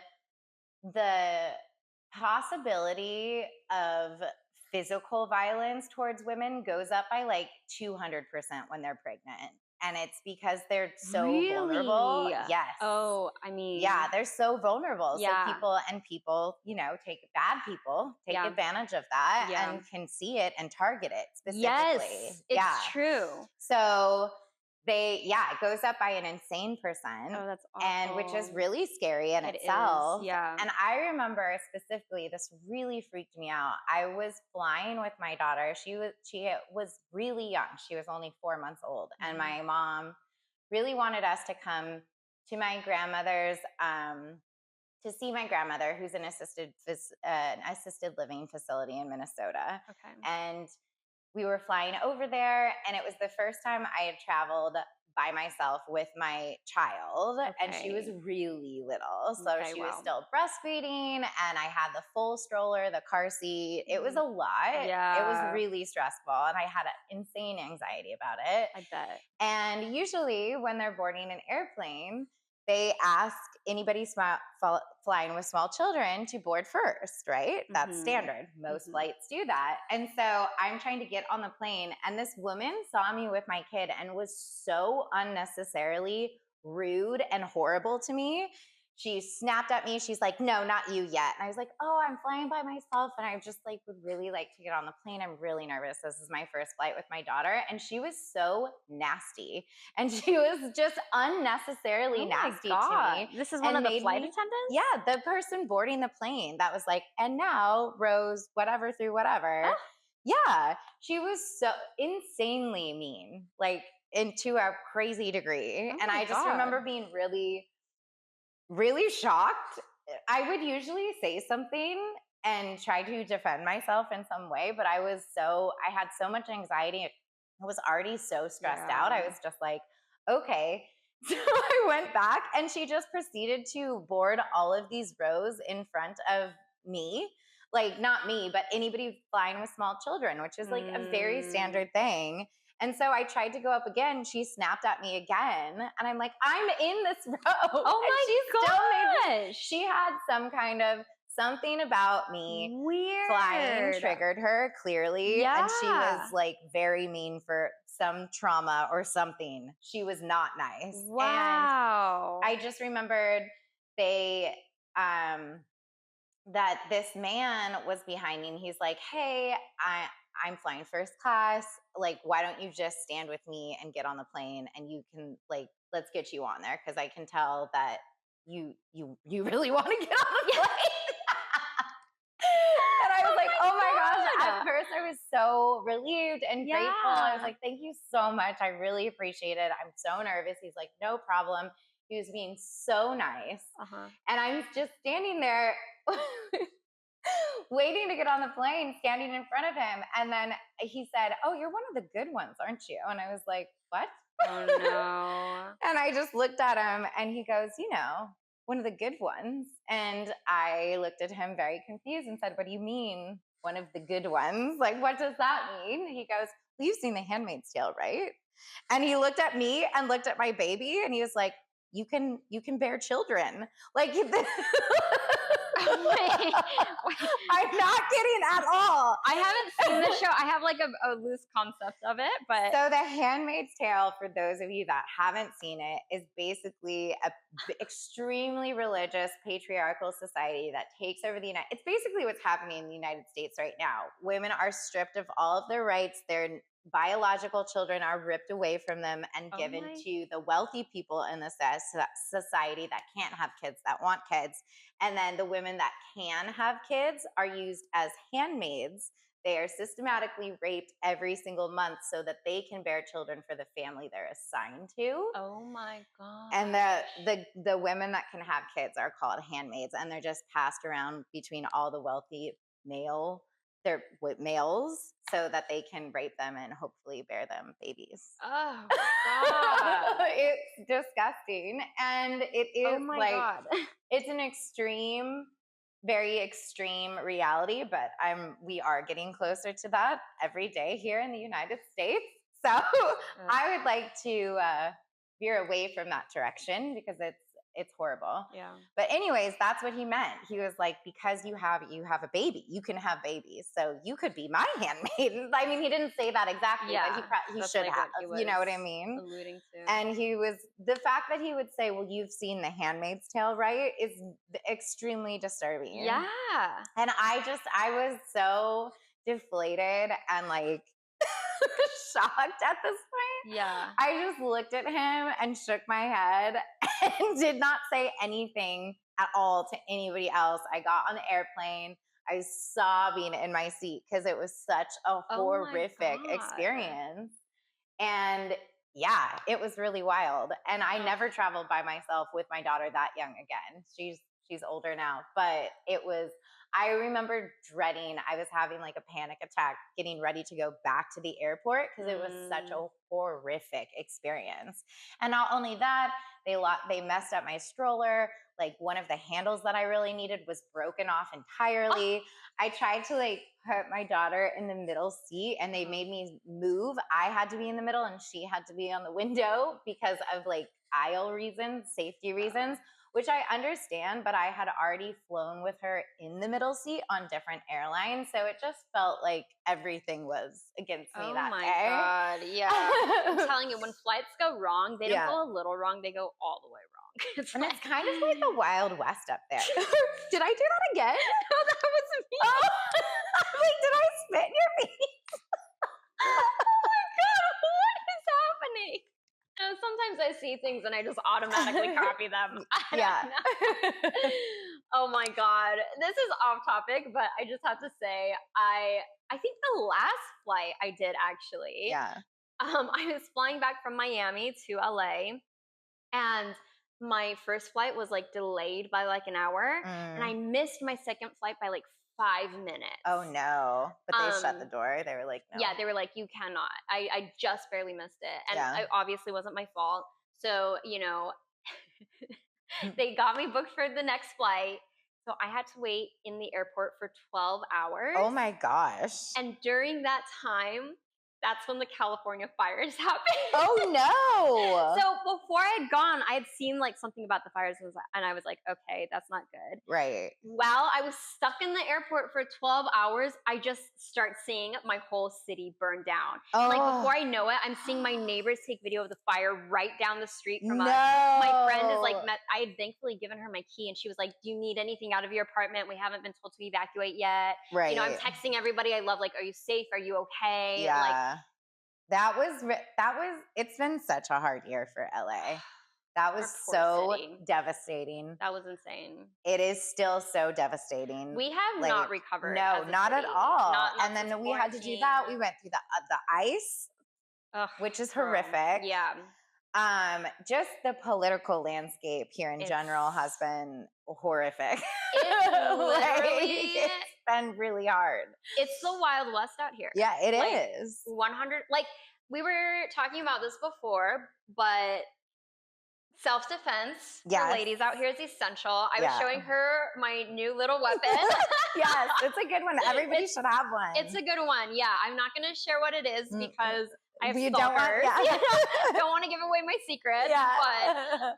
[SPEAKER 1] possibility of physical violence towards women goes up by like 200% when they're pregnant. And it's because they're so vulnerable. Yes.
[SPEAKER 2] Oh, I mean.
[SPEAKER 1] Yeah, they're so vulnerable. So people, you know, bad people take advantage of that and can see it and target it specifically.
[SPEAKER 2] Yes, it's true.
[SPEAKER 1] So it goes up by an insane percent.
[SPEAKER 2] Oh, that's awful.
[SPEAKER 1] And which is really scary in itself.
[SPEAKER 2] Yeah.
[SPEAKER 1] And I remember specifically, this really freaked me out. I was flying with my daughter. She was really young. She was only 4 months old. And my mom really wanted us to come to my grandmother's, to see my grandmother, who's an assisted living facility in Minnesota.
[SPEAKER 2] Okay.
[SPEAKER 1] And we were flying over there, and it was the first time I had traveled by myself with my child, and she was really little. So she was still breastfeeding, and I had the full stroller, the car seat. It was a lot.
[SPEAKER 2] Yeah.
[SPEAKER 1] It was really stressful, and I had insane anxiety about it.
[SPEAKER 2] I bet.
[SPEAKER 1] And usually when they're boarding an airplane, they ask anybody flying with small children to board first, right? That's standard. Most flights do that. And so I'm trying to get on the plane, and this woman saw me with my kid and was so unnecessarily rude and horrible to me. She snapped at me. She's like, "No, not you yet." And I was like, "Oh, I'm flying by myself, and I just like would really like to get on the plane. I'm really nervous. This is my first flight with my daughter." And she was so nasty, and she was just unnecessarily nasty to me.
[SPEAKER 2] This is one of the flight attendants?
[SPEAKER 1] Yeah, the person boarding the plane that was like, "And now Rose, whatever through whatever." Oh. Yeah, she was so insanely mean, like to a crazy degree. And I just remember being really shocked. I would usually say something and try to defend myself in some way, but I had so much anxiety. I was already so stressed out. I was just like, okay. So I went back, and she just proceeded to board all of these rows in front of me. Like not me, but anybody flying with small children, which is like a very standard thing. And so I tried to go up again. She snapped at me again. And I'm like, "I'm in this row."
[SPEAKER 2] Oh my gosh.
[SPEAKER 1] She had something about me flying triggered her clearly.
[SPEAKER 2] Yeah.
[SPEAKER 1] And she was like very mean for some trauma or something. She was not nice.
[SPEAKER 2] Wow.
[SPEAKER 1] And I just remembered that this man was behind me, and he's like, "Hey, I'm flying first class. Like, why don't you just stand with me and get on the plane, and you can like, let's get you on there, because I can tell that you really want to get on the plane." And I was like, "Oh my gosh!" At first, I was so relieved and grateful. I was like, "Thank you so much. I really appreciate it. I'm so nervous." He's like, "No problem." He was being so nice, and I'm just standing there. Waiting to get on the plane, standing in front of him. And then he said, "Oh, you're one of the good ones, aren't you?" And I was like, "What?"
[SPEAKER 2] Oh, no.
[SPEAKER 1] And I just looked at him, and he goes, "You know, one of the good ones." And I looked at him very confused and said, "What do you mean, one of the good ones? Like, what does that mean?" He goes, "Well, you've seen The Handmaid's Tale, right?" And he looked at me and looked at my baby, and he was like, you can bear children." Like, I'm not kidding at all.
[SPEAKER 2] I haven't seen the show. I have like a loose concept of it, but
[SPEAKER 1] so The Handmaid's Tale, for those of you that haven't seen it, is basically a extremely religious patriarchal society that takes over the It's basically what's happening in the United States right now. Women are stripped of all of their rights. Their biological children are ripped away from them and given to the wealthy people in the society that can't have kids, that want kids. And then the women that can have kids are used as handmaids. They are systematically raped every single month so that they can bear children for the family they're assigned to.
[SPEAKER 2] Oh my God.
[SPEAKER 1] And the women that can have kids are called handmaids, and they're just passed around between all the wealthy males so that they can rape them and hopefully bear them babies.
[SPEAKER 2] Oh God.
[SPEAKER 1] It's disgusting. And it is God. It's an extreme, very extreme reality, but we are getting closer to that every day here in the United States. So I would like to veer away from that direction because it's horrible.
[SPEAKER 2] Yeah.
[SPEAKER 1] But anyways, that's what he meant. He was like, because you have a baby, you can have babies. So you could be my handmaid. I mean, he didn't say that exactly, but he should
[SPEAKER 2] like
[SPEAKER 1] have. You know what I mean?
[SPEAKER 2] Alluding to.
[SPEAKER 1] And the fact that he would say, well, you've seen The Handmaid's Tale, right? Is extremely disturbing.
[SPEAKER 2] Yeah.
[SPEAKER 1] And I was so deflated and like shocked at this point.
[SPEAKER 2] Yeah.
[SPEAKER 1] I just looked at him and shook my head and did not say anything at all to anybody else. I got on the airplane. I was sobbing in my seat because it was such a horrific experience. And yeah, it was really wild. And I never traveled by myself with my daughter that young again. She's older now, but I remember dreading, I was having like a panic attack getting ready to go back to the airport because it was such a horrific experience. And not only that, they messed up my stroller. Like one of the handles that I really needed was broken off entirely. I tried to like put my daughter in the middle seat and they made me move. I had to be in the middle and she had to be on the window because of like aisle reasons, safety reasons. Which I understand, but I had already flown with her in the middle seat on different airlines. So it just felt like everything was against me that day.
[SPEAKER 2] Oh my God, yeah. I'm telling you, when flights go wrong, they don't go a little wrong, they go all the way wrong.
[SPEAKER 1] It's kind of like the Wild West up there. Did I do that again?
[SPEAKER 2] No, that wasn't me.
[SPEAKER 1] Oh, like, did I spit in your face?
[SPEAKER 2] Oh my God, what is happening? Sometimes I see things and I just automatically copy them.
[SPEAKER 1] Yeah.
[SPEAKER 2] Oh my God. This is off topic, but I just have to say, I think the last flight I did actually.
[SPEAKER 1] Yeah.
[SPEAKER 2] I was flying back from Miami to LA, and my first flight was like delayed by like an hour, and I missed my second flight by like 5 minutes.
[SPEAKER 1] Oh no. But they shut the door. They were like, no.
[SPEAKER 2] Yeah, they were like, you cannot. I just barely missed it. And it obviously wasn't my fault. So, they got me booked for the next flight. So I had to wait in the airport for 12 hours.
[SPEAKER 1] Oh my gosh.
[SPEAKER 2] And during that time, that's when the California fires happened.
[SPEAKER 1] Oh no.
[SPEAKER 2] So before I had gone, I had seen like something about the fires and I was like, okay, that's not good.
[SPEAKER 1] Right.
[SPEAKER 2] While I was stuck in the airport for 12 hours, I just start seeing my whole city burn down.
[SPEAKER 1] Oh.
[SPEAKER 2] Like before I know it, I'm seeing my neighbors take video of the fire right down the street from us.
[SPEAKER 1] No.
[SPEAKER 2] My friend is like, I had thankfully given her my key and she was like, do you need anything out of your apartment? We haven't been told to evacuate yet.
[SPEAKER 1] Right.
[SPEAKER 2] I'm texting everybody I love, like, are you safe? Are you okay?
[SPEAKER 1] Yeah.
[SPEAKER 2] Like,
[SPEAKER 1] that was, it's been such a hard year for LA. That was so devastating.
[SPEAKER 2] That was insane.
[SPEAKER 1] It is still so devastating.
[SPEAKER 2] We have not recovered.
[SPEAKER 1] No, not at all.
[SPEAKER 2] Not
[SPEAKER 1] and then we had to do that. We went through the ice, which is horrific.
[SPEAKER 2] Yeah.
[SPEAKER 1] Just the political landscape here in general has been horrific.
[SPEAKER 2] It's
[SPEAKER 1] been really hard.
[SPEAKER 2] It's the Wild West out here.
[SPEAKER 1] Yeah, it is.
[SPEAKER 2] 100. Like we were talking about this before, but self-defense for ladies out here is essential. I was showing her my new little weapon.
[SPEAKER 1] Yes, it's a good one. Everybody should have one.
[SPEAKER 2] It's a good one. Yeah, I'm not going to share what it is because I have
[SPEAKER 1] you
[SPEAKER 2] stalkers.
[SPEAKER 1] Don't want
[SPEAKER 2] to give away my secrets.
[SPEAKER 1] Yeah.
[SPEAKER 2] But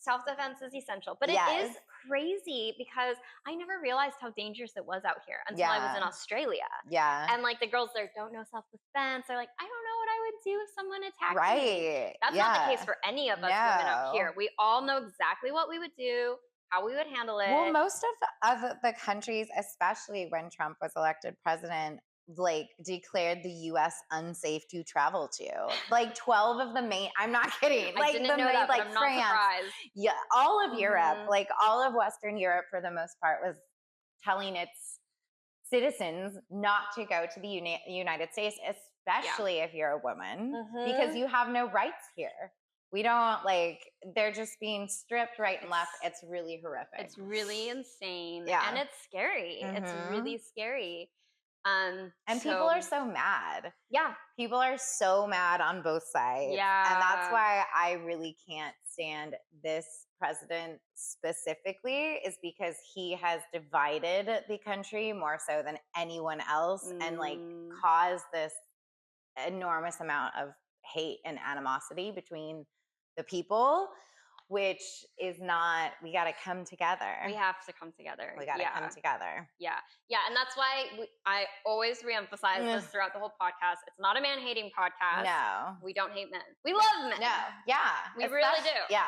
[SPEAKER 2] self-defense is essential. But it is crazy because I never realized how dangerous it was out here until I was in Australia.
[SPEAKER 1] Yeah.
[SPEAKER 2] And like the girls there don't know self-defense. They're like, I don't know what I would do if someone attacked me. That's not the case for any of us women out here. We all know exactly what we would do, how we would handle it.
[SPEAKER 1] Well, most of the countries, especially when Trump was elected president, like declared the U.S. unsafe to travel to. Like 12 of the main, I'm not kidding.
[SPEAKER 2] I didn't know that, but I'm
[SPEAKER 1] France,
[SPEAKER 2] not surprised.
[SPEAKER 1] Yeah, all of Europe, like all of Western Europe for the most part was telling its citizens not to go to the United States, especially if you're a woman, because you have no rights here. We don't they're just being stripped right and left. It's really horrific.
[SPEAKER 2] It's really insane.
[SPEAKER 1] Yeah.
[SPEAKER 2] And it's scary. It's really scary.
[SPEAKER 1] And people are so mad.
[SPEAKER 2] Yeah.
[SPEAKER 1] People are so mad on both sides.
[SPEAKER 2] Yeah.
[SPEAKER 1] And that's why I really can't stand this president specifically, is because he has divided the country more so than anyone else and caused this enormous amount of hate and animosity between the people, which is not, we got to come together.
[SPEAKER 2] We have to come together.
[SPEAKER 1] We got to come together.
[SPEAKER 2] Yeah. Yeah. And that's why I always reemphasize this throughout the whole podcast. It's not a man-hating podcast.
[SPEAKER 1] No.
[SPEAKER 2] We don't hate men. We love men.
[SPEAKER 1] No. Yeah.
[SPEAKER 2] We really do.
[SPEAKER 1] Yeah.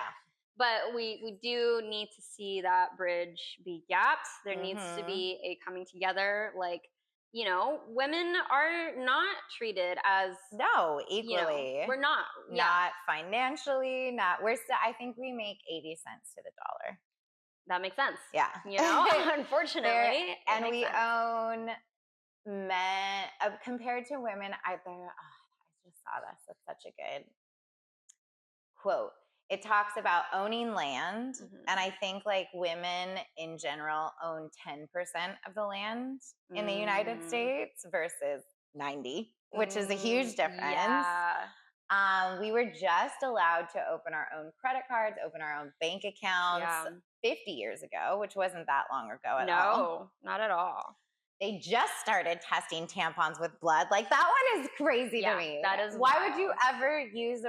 [SPEAKER 2] But we do need to see that bridge be gapped. There needs to be a coming together. Women are not treated as
[SPEAKER 1] equally.
[SPEAKER 2] We're not.
[SPEAKER 1] Not financially, I think we make 80 cents to the dollar.
[SPEAKER 2] That makes sense.
[SPEAKER 1] Yeah.
[SPEAKER 2] Unfortunately.
[SPEAKER 1] And we own men compared to women. I just saw this. That's such a good quote. It talks about owning land, and I think women in general own 10% of the land in the United States versus 90, which is a huge difference.
[SPEAKER 2] Yeah.
[SPEAKER 1] We were just allowed to open our own credit cards, open our own bank accounts 50 years ago, which wasn't that long ago at all.
[SPEAKER 2] No, not at all.
[SPEAKER 1] They just started testing tampons with blood. That one is crazy to me.
[SPEAKER 2] That is
[SPEAKER 1] Why
[SPEAKER 2] wild.
[SPEAKER 1] would you ever use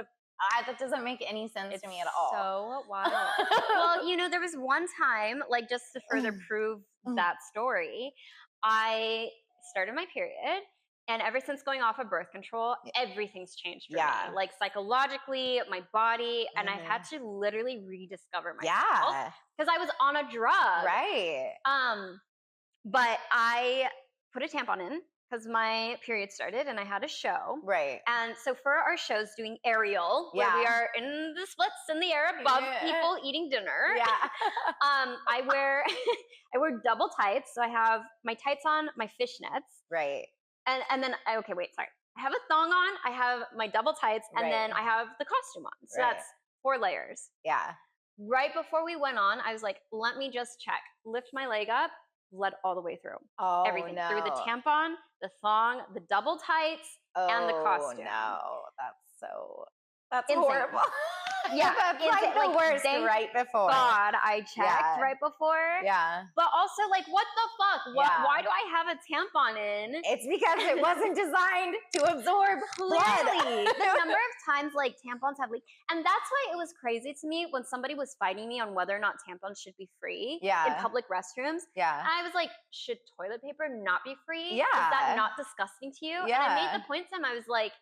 [SPEAKER 1] that doesn't make any sense to me at all.
[SPEAKER 2] So wild. Well, there was one time, just to further prove that story, I started my period, and ever since going off of birth control, everything's changed for me. Psychologically, my body, and I've had to literally rediscover myself because I was on a drug.
[SPEAKER 1] Right.
[SPEAKER 2] But I put a tampon in because my period started and I had a show.
[SPEAKER 1] Right.
[SPEAKER 2] And so for our shows doing aerial, where we are in the splits in the air above people eating dinner.
[SPEAKER 1] Yeah.
[SPEAKER 2] I wear double tights. So I have my tights on, my fishnets.
[SPEAKER 1] Right.
[SPEAKER 2] And then, I have a thong on, I have my double tights, and then I have the costume on. So that's 4 layers.
[SPEAKER 1] Yeah.
[SPEAKER 2] Right before we went on, I was like, let me just check. Lift my leg up, blood all the way through.
[SPEAKER 1] Oh,
[SPEAKER 2] everything.
[SPEAKER 1] No.
[SPEAKER 2] Through the tampon, the thong, the double tights, and the costume.
[SPEAKER 1] No. That's
[SPEAKER 2] insane.
[SPEAKER 1] horrible.
[SPEAKER 2] Yeah.
[SPEAKER 1] That's the worst right before.
[SPEAKER 2] God, I checked right before.
[SPEAKER 1] Yeah.
[SPEAKER 2] But also, what the fuck? Why do I have a tampon in?
[SPEAKER 1] It's because it wasn't designed to absorb blood.
[SPEAKER 2] The number of times tampons have leaked. And that's why it was crazy to me when somebody was fighting me on whether or not tampons should be free in public restrooms.
[SPEAKER 1] Yeah.
[SPEAKER 2] And I was like, should toilet paper not be free?
[SPEAKER 1] Yeah.
[SPEAKER 2] Is that not disgusting to you?
[SPEAKER 1] Yeah.
[SPEAKER 2] And I made the point to him, I was like,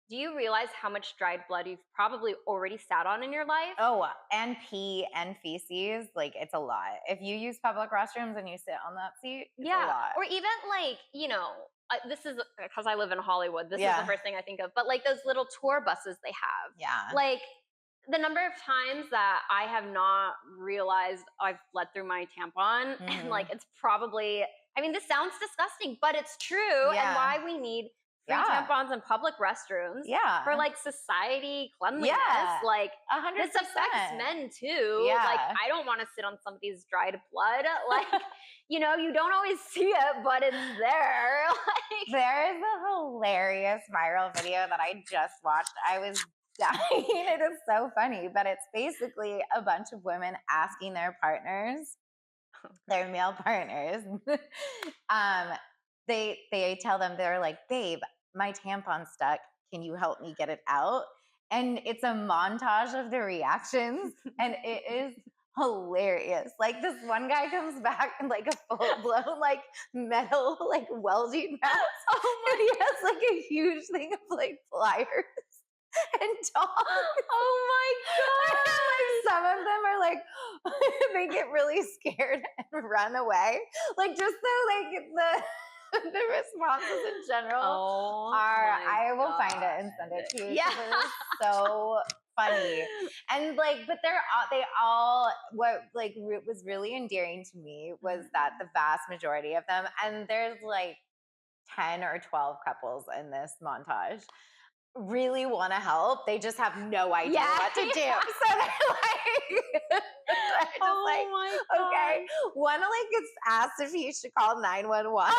[SPEAKER 2] do you realize how much dried blood you've probably already sat on in your life?
[SPEAKER 1] Oh, and pee and feces, it's a lot. If you use public restrooms and you sit on that seat, it's a lot.
[SPEAKER 2] Or even this is because I live in Hollywood. This is the first thing I think of. But those little tour buses they have.
[SPEAKER 1] Yeah.
[SPEAKER 2] The number of times that I have not realized I've bled through my tampon, and it's probably, this sounds disgusting, but it's true. And why we need free tampons in public restrooms for society cleanliness.
[SPEAKER 1] 100%.
[SPEAKER 2] This affects men too. I don't want to sit on somebody's dried blood. You don't always see it, but it's there.
[SPEAKER 1] There is a hilarious viral video that I just watched. I was dying. It is so funny, but it's basically a bunch of women asking their partners, their male partners, they tell them, they're like, babe, my tampon's stuck. Can you help me get it out? and it's a montage of the reactions, and it is hilarious. Like this one guy comes back in like a full blown like metal like welding mask. And he has like a huge thing of like pliers and dogs.
[SPEAKER 2] Oh my God.
[SPEAKER 1] Like some of them are like they get really scared and run away. Like just the responses in general are I will find it and send it to you.
[SPEAKER 2] Yeah.
[SPEAKER 1] It is so funny. And like, but they all what like was really endearing to me was that the vast majority of them, and there's like 10 or 12 couples in this montage, really want to help. They just have no idea what to do. So they're like,
[SPEAKER 2] my God.
[SPEAKER 1] okay. One like gets asked if he should call 911.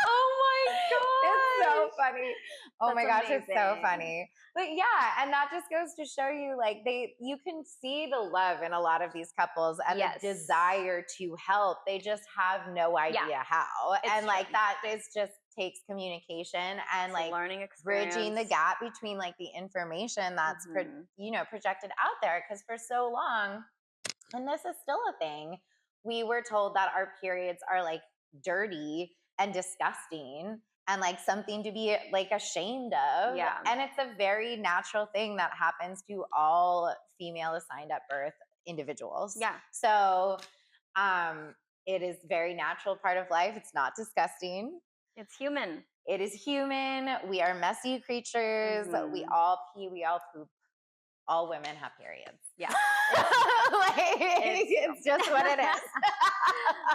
[SPEAKER 2] Oh my God.
[SPEAKER 1] It's so funny. Oh my gosh,
[SPEAKER 2] amazing.
[SPEAKER 1] it's so funny. But yeah, and that just goes to show you like you can see the love in a lot of these couples and the desire to help. They just have no idea how. And like that is just takes communication and like
[SPEAKER 2] learning experience,
[SPEAKER 1] bridging the gap between like the information that's projected out there. Because for so long, and this is still a thing, we were told that our periods are like dirty and disgusting and like something to be like ashamed of. Yeah. And it's a very natural thing that happens to all female assigned at birth individuals. Yeah. So it is very natural part of life. It's not disgusting.
[SPEAKER 2] It's human.
[SPEAKER 1] It is human. We are messy creatures. We all pee, we all poop. All women have periods. Yeah. It's just what it is.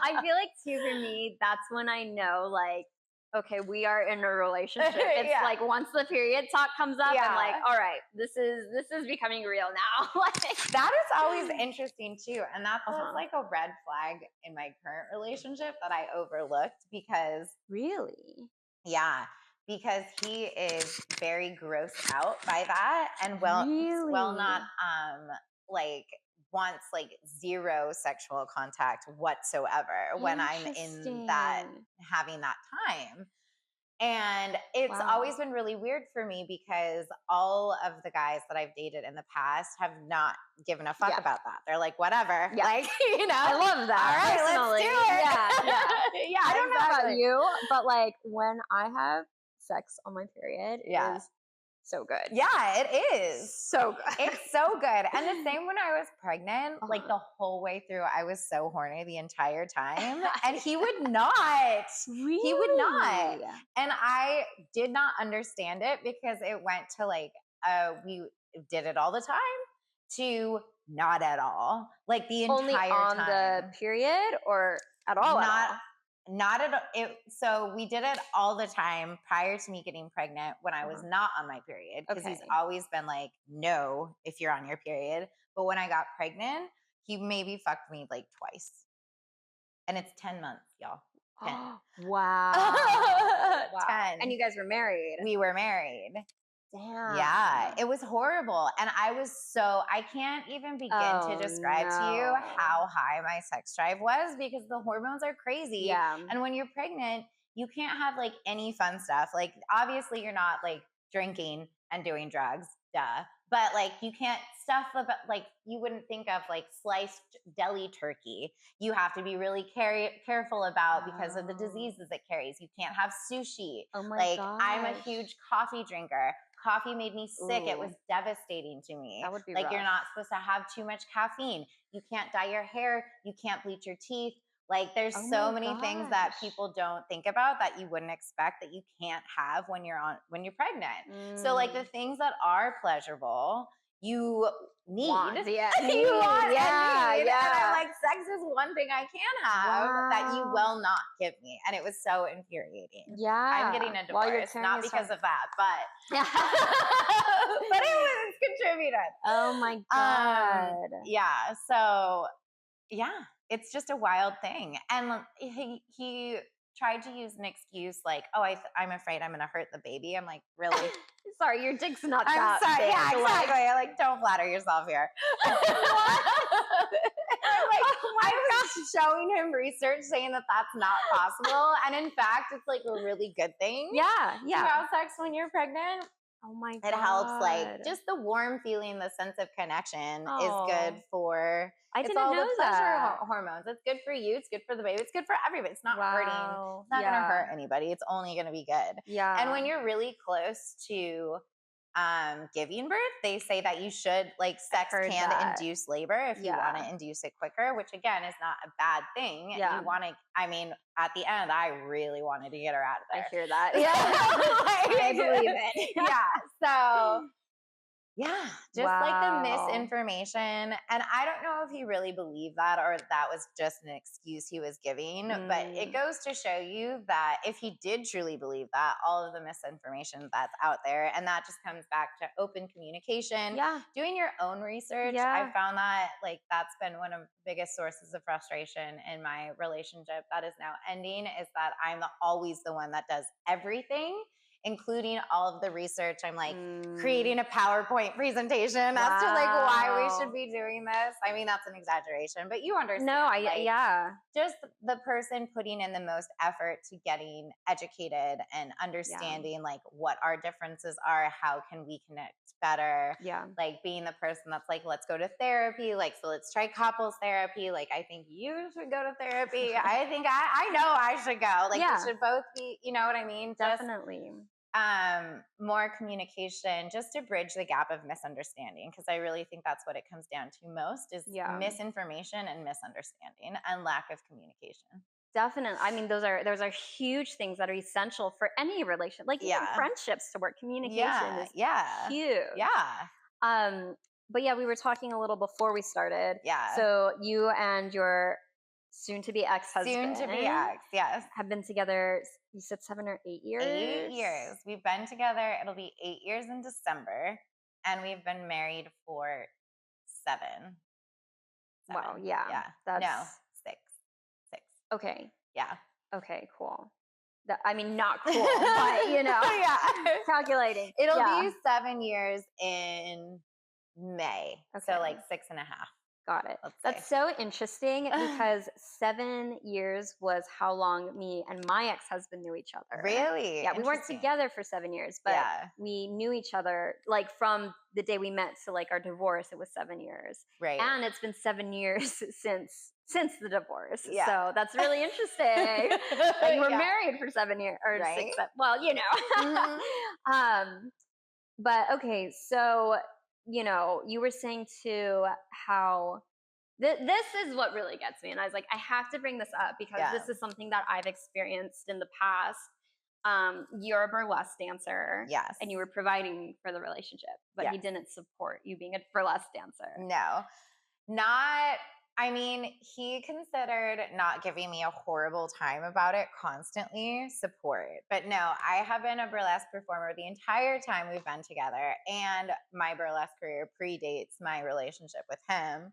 [SPEAKER 2] I feel like too, for me, that's when I know like, okay, we are in a relationship. It's like once the period talk comes up, I'm like, all right, this is becoming real now. Like
[SPEAKER 1] that is always interesting too. And that's like a red flag in my current relationship that I overlooked because
[SPEAKER 2] really?
[SPEAKER 1] Yeah. Because he is very grossed out by that and will not like wants like zero sexual contact whatsoever when I'm in that having that time. And it's always been really weird for me because all of the guys that I've dated in the past have not given a fuck about that. They're like, whatever. Yeah. Like, you know.
[SPEAKER 2] I love that.
[SPEAKER 1] All right, let's do it.
[SPEAKER 2] Yeah. I don't know about you, but like when I have sex on my period, it is so good.
[SPEAKER 1] Yeah, it is.
[SPEAKER 2] So good.
[SPEAKER 1] It's so good. And the same when I was pregnant, like the whole way through, I was so horny the entire time. And he would not.
[SPEAKER 2] Really?
[SPEAKER 1] He would not. And I did not understand it because it went to like, we did it all the time to not at all. Like the entire
[SPEAKER 2] Only on
[SPEAKER 1] time.
[SPEAKER 2] the period or at all?
[SPEAKER 1] Not at it. So we did it all the time prior to me getting pregnant when I was not on my period. Because he's always been like, no, if you're on your period. But when I got pregnant, he maybe fucked me like twice. And it's 10 months, y'all. 10.
[SPEAKER 2] Wow.
[SPEAKER 1] 10.
[SPEAKER 2] And you guys were married.
[SPEAKER 1] We were married.
[SPEAKER 2] Damn.
[SPEAKER 1] Yeah, it was horrible. And I can't even begin to describe to you how high my sex drive was because the hormones are crazy.
[SPEAKER 2] Yeah.
[SPEAKER 1] And when you're pregnant, you can't have like any fun stuff. Like obviously you're not like drinking and doing drugs, duh. But like you can't stuff about like you wouldn't think of like sliced deli turkey. You have to be really careful about because of the diseases it carries. You can't have sushi.
[SPEAKER 2] Oh my gosh.
[SPEAKER 1] I'm a huge coffee drinker. Coffee made me sick. It was devastating to me.
[SPEAKER 2] That would be
[SPEAKER 1] like
[SPEAKER 2] rough.
[SPEAKER 1] You're not supposed to have too much caffeine. You can't dye your hair. You can't bleach your teeth. Like there's so many things that people don't think about that you wouldn't expect that you can't have when you're pregnant. So like the things that are pleasurable, you need. You want and need. And I'm like, sex is one thing I can have that you will not give me. And it was so infuriating.
[SPEAKER 2] Yeah.
[SPEAKER 1] I'm getting a divorce, not because of that, but but it's contributed.
[SPEAKER 2] Oh my God.
[SPEAKER 1] Yeah. So yeah, it's just a wild thing. And he tried to use an excuse like, oh, I'm afraid I'm going to hurt the baby. I'm like, really?
[SPEAKER 2] Sorry, your dick's not
[SPEAKER 1] I'm
[SPEAKER 2] that
[SPEAKER 1] sorry.
[SPEAKER 2] big.
[SPEAKER 1] Yeah, exactly. Like, don't flatter yourself here. I was showing him research saying that that's not possible. And in fact, it's like a really good thing.
[SPEAKER 2] Yeah.
[SPEAKER 1] To have sex when you're pregnant.
[SPEAKER 2] Oh my God.
[SPEAKER 1] It helps, like, just the warm feeling, the sense of connection is good for, it's all the pleasure hormones. It's good for you. It's good for the baby. It's good for everybody. It's not hurting. It's not going to hurt anybody. It's only going to be good.
[SPEAKER 2] Yeah.
[SPEAKER 1] And when you're really close to giving birth, they say that you should, like, sex can induce labor if you want to induce it quicker, which again is not a bad thing.
[SPEAKER 2] Yeah.
[SPEAKER 1] You want to, I mean, at the end, I really wanted to get her out of there.
[SPEAKER 2] I hear that.
[SPEAKER 1] Yeah.
[SPEAKER 2] I believe it.
[SPEAKER 1] Yeah. So yeah, just like the misinformation. And I don't know if he really believed that or that was just an excuse he was giving, but it goes to show you that if he did truly believe that, all of the misinformation that's out there, and that just comes back to open communication, doing your own research. I found that, like, that's been one of the biggest sources of frustration in my relationship that is now ending, is that I'm always the one that does everything, including all of the research. I'm like creating a PowerPoint presentation as to, like, why we should be doing this. I mean, that's an exaggeration, but you understand.
[SPEAKER 2] No,
[SPEAKER 1] just the person putting in the most effort to getting educated and understanding like what our differences are, how can we connect better. Like being the person that's like, let's go to therapy. Like, so let's try couples therapy. Like, I think you should go to therapy. I think I know I should go. Like, we should both be, you know what I mean?
[SPEAKER 2] Definitely.
[SPEAKER 1] More communication, just to bridge the gap of misunderstanding, because I really think that's what it comes down to most is misinformation and misunderstanding and lack of communication.
[SPEAKER 2] Definitely. I mean, those are huge things that are essential for any relationship, like even friendships to work. Communication is huge. But yeah, we were talking a little before we started. So you and your soon-to-be ex-husband.
[SPEAKER 1] Soon-to-be ex, yes.
[SPEAKER 2] Have been together, you said 7 or 8 years?
[SPEAKER 1] 8 years. We've been together. It'll be 8 years in December. And we've been married for 7.
[SPEAKER 2] Wow, yeah.
[SPEAKER 1] No, 6.
[SPEAKER 2] Okay.
[SPEAKER 1] Yeah.
[SPEAKER 2] Okay, cool. I mean, not cool, but, you know, calculating.
[SPEAKER 1] It'll be 7 years in May. So like 6.5.
[SPEAKER 2] Got it. That's so interesting because 7 years was how long me and my ex-husband knew each other.
[SPEAKER 1] Really?
[SPEAKER 2] Yeah, we weren't together for 7 years, but we knew each other like from the day we met to like our divorce. It was 7 years.
[SPEAKER 1] Right.
[SPEAKER 2] And it's been 7 years since the divorce. So that's really interesting. Like, you were married for 7 years or 6. Well, you know. But okay, so you know, you were saying too how this is what really gets me. And I was like, I have to bring this up because this is something that I've experienced in the past. You're a burlesque dancer.
[SPEAKER 1] Yes.
[SPEAKER 2] And you were providing for the relationship, but he didn't support you being a burlesque dancer.
[SPEAKER 1] No, I mean, he considered not giving me a horrible time about it, constantly support. But no, I have been a burlesque performer the entire time we've been together. And my burlesque career predates my relationship with him.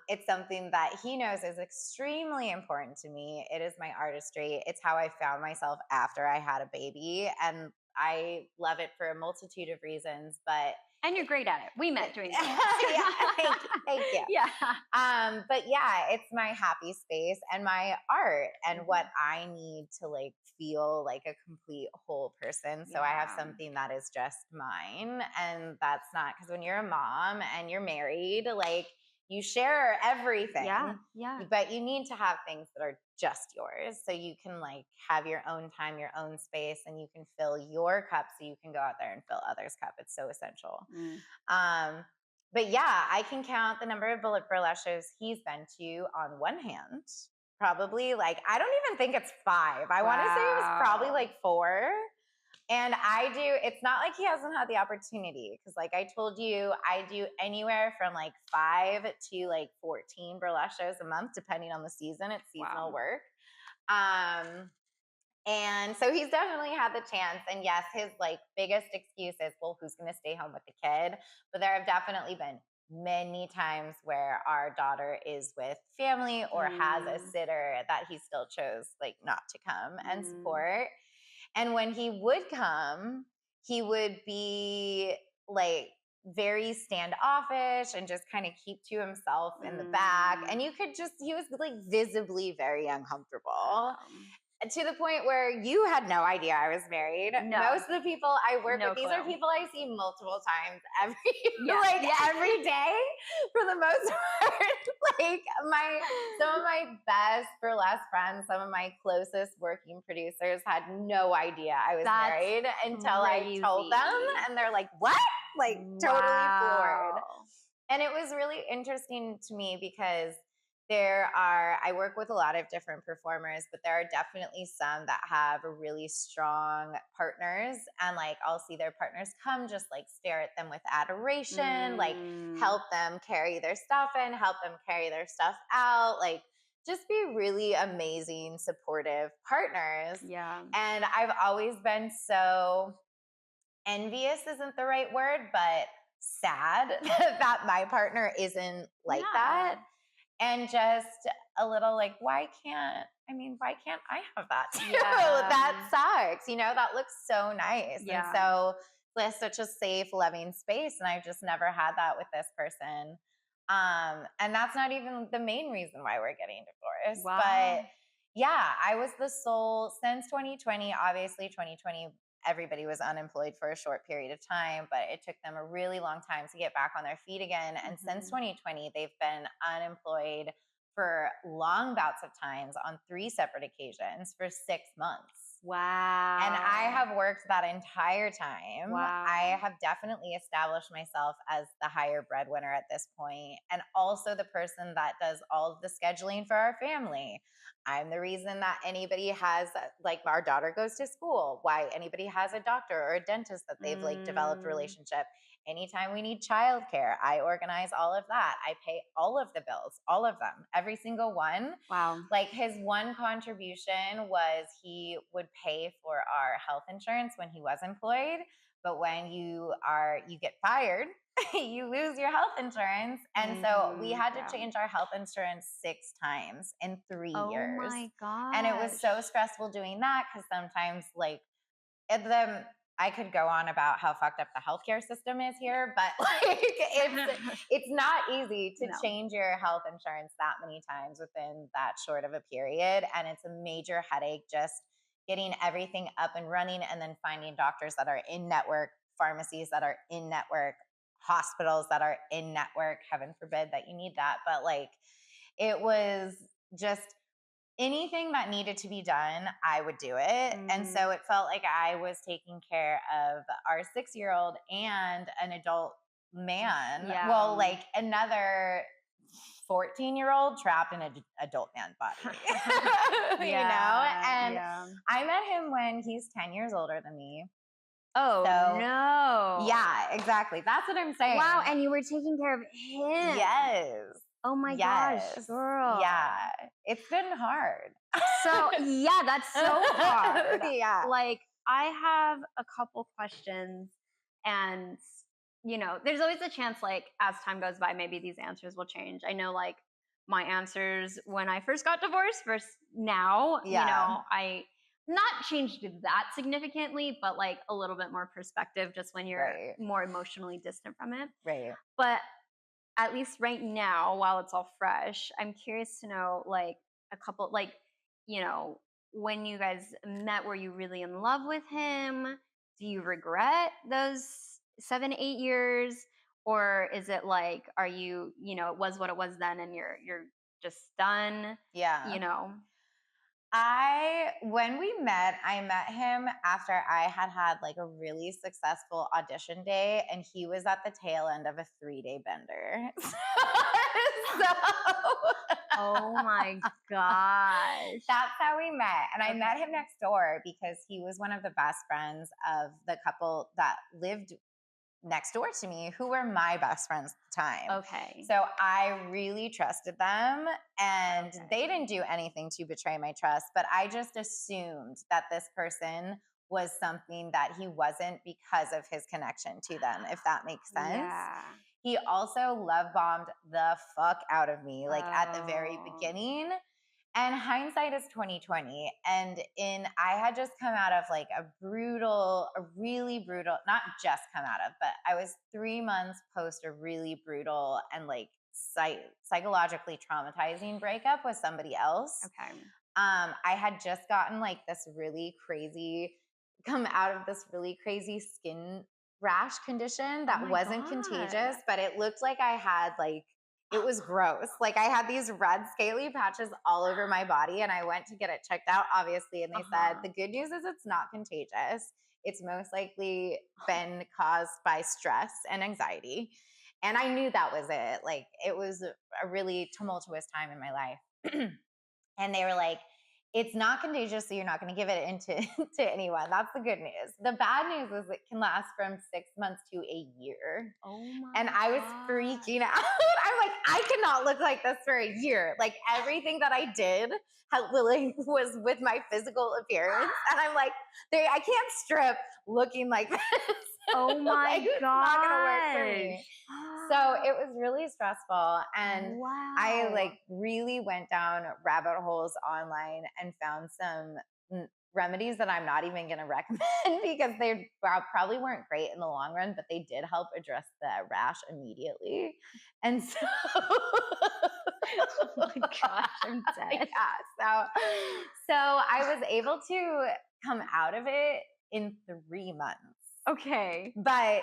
[SPEAKER 1] It's something that he knows is extremely important to me. It is my artistry. It's how I found myself after I had a baby. And I love it for a multitude of reasons,
[SPEAKER 2] and you're great at it. We met doing that.
[SPEAKER 1] Thank you.
[SPEAKER 2] Yeah.
[SPEAKER 1] But yeah, it's my happy space and my art and what I need to like feel like a complete whole person. So I have something that is just mine. And that's not, because when you're a mom and you're married, like you share everything.
[SPEAKER 2] Yeah.
[SPEAKER 1] But you need to have things that are just yours. So you can like have your own time, your own space, and you can fill your cup so you can go out there and fill others' cup. It's so essential. But yeah, I can count the number of burlesque shows he's been to on one hand. Probably like, I don't even think it's 5. I want to say it was probably like 4. And it's not like he hasn't had the opportunity, because like I told you, I do anywhere from like 5 to like 14 burlesque shows a month, depending on the season. It's seasonal work. And so he's definitely had the chance. And yes, his like biggest excuse is, well, who's going to stay home with the kid? But there have definitely been many times where our daughter is with family or has a sitter that he still chose like not to come and support. And when he would come, he would be like very standoffish and just kind of keep to himself in the back. And you could he was like visibly very uncomfortable. to the point where you had no idea I was married.
[SPEAKER 2] No.
[SPEAKER 1] Most of the people I work
[SPEAKER 2] No
[SPEAKER 1] with, these are
[SPEAKER 2] clue.
[SPEAKER 1] people I see multiple times every
[SPEAKER 2] Yeah.
[SPEAKER 1] every day for the most part. Like some of my best burlesque friends, some of my closest working producers had no idea I was
[SPEAKER 2] That's
[SPEAKER 1] married until
[SPEAKER 2] crazy.
[SPEAKER 1] I told them, and they're like, "What?" Like totally floored. And it was really interesting to me because I work with a lot of different performers, but there are definitely some that have really strong partners, and like I'll see their partners come just like stare at them with adoration, like help them carry their stuff in, help them carry their stuff out, like just be really amazing, supportive partners.
[SPEAKER 2] Yeah.
[SPEAKER 1] And I've always been so envious isn't the right word, but sad that my partner isn't like that. And just a little like, why can't I have that too? That sucks. That looks so nice.
[SPEAKER 2] Yeah.
[SPEAKER 1] And so it's such a safe, loving space. And I've just never had that with this person. And that's not even the main reason why we're getting divorced.
[SPEAKER 2] Wow.
[SPEAKER 1] But yeah, I was the sole since 2020. Obviously, 2020, everybody was unemployed for a short period of time, but it took them a really long time to get back on their feet again. And since 2020, they've been unemployed for long bouts of times on 3 separate occasions for 6 months.
[SPEAKER 2] Wow.
[SPEAKER 1] And I have worked that entire time.
[SPEAKER 2] Wow.
[SPEAKER 1] I have definitely established myself as the higher breadwinner at this point, and also the person that does all of the scheduling for our family. I'm the reason that anybody has, like, our daughter goes to school, why anybody has a doctor or a dentist that they've like developed relationship. Anytime we need childcare, I organize all of that. I pay all of the bills, all of them, every single one.
[SPEAKER 2] Wow.
[SPEAKER 1] Like his one contribution was he would pay for our health insurance when he was employed. But when you get fired, you lose your health insurance. And so we had to change our health insurance 6 times in 3 years.
[SPEAKER 2] Oh my God.
[SPEAKER 1] And it was so stressful doing that because sometimes like I could go on about how fucked up the healthcare system is here, but like it's not easy to change your health insurance that many times within that short of a period. And it's a major headache just getting everything up and running and then finding doctors that are in network, pharmacies that are in network, hospitals that are in network. Heaven forbid that you need that. But like it was just anything that needed to be done, I would do it. And so it felt like I was taking care of our 6-year-old and an adult man.
[SPEAKER 2] Yeah.
[SPEAKER 1] Well, like another 14-year-old trapped in an adult man body. And I met him when he's 10 years older than me.
[SPEAKER 2] Oh,
[SPEAKER 1] So,
[SPEAKER 2] no.
[SPEAKER 1] Yeah, exactly. That's what I'm saying.
[SPEAKER 2] Wow. And you were taking care of him.
[SPEAKER 1] Yes.
[SPEAKER 2] Oh my gosh, girl.
[SPEAKER 1] Yeah. It's been hard.
[SPEAKER 2] So, yeah, that's so hard.
[SPEAKER 1] Yeah.
[SPEAKER 2] Like, I have a couple questions, and, there's always a chance, like, as time goes by, maybe these answers will change. I know, like, my answers when I first got divorced versus now, I not changed that significantly, but, like, a little bit more perspective just when you're more emotionally distant from it.
[SPEAKER 1] Right.
[SPEAKER 2] But at least right now, while it's all fresh, I'm curious to know, like, a couple, like, when you guys met, were you really in love with him? Do you regret those 7, 8 years? Or is it like, are you, it was what it was then and you're just done?
[SPEAKER 1] Yeah. When I met him after I had like a really successful audition day, and he was at the tail end of a 3-day bender.
[SPEAKER 2] Oh my gosh.
[SPEAKER 1] That's how we met. And I met him next door because he was one of the best friends of the couple that lived next door to me, who were my best friends at the time.
[SPEAKER 2] Okay.
[SPEAKER 1] So I really trusted them, and they didn't do anything to betray my trust, but I just assumed that this person was something that he wasn't because of his connection to them, if that makes sense. Yeah. He also love bombed the fuck out of me, like at the very beginning. And hindsight is 2020. And I had just come out of like a really brutal, not just come out of, but I was 3 months post a really brutal and like psychologically traumatizing breakup with somebody else.
[SPEAKER 2] Okay.
[SPEAKER 1] I had just gotten like come out of this really crazy skin rash condition that wasn't contagious, but it looked like I had like, it was gross. Like I had these red scaly patches all over my body, and I went to get it checked out, obviously. And they said, the good news is it's not contagious. It's most likely been caused by stress and anxiety. And I knew that was it. Like it was a really tumultuous time in my life. And they were like, it's not contagious, so you're not going to give it to anyone. That's the good news. The bad news is it can last from 6 months to a year.
[SPEAKER 2] Oh my
[SPEAKER 1] And I was freaking out. I'm like, I cannot look like this for a year. Like everything that I did was with my physical appearance. And I'm like, I can't strip looking like this.
[SPEAKER 2] Oh my
[SPEAKER 1] like, it's not gonna work for me. So it was really stressful. And I like really went down rabbit holes online and found some remedies that I'm not even going to recommend because they probably weren't great in the long run, but they did help address the rash immediately. And so,
[SPEAKER 2] oh my gosh, I'm dead.
[SPEAKER 1] Yeah. So I was able to come out of it in 3 months.
[SPEAKER 2] Okay.
[SPEAKER 1] But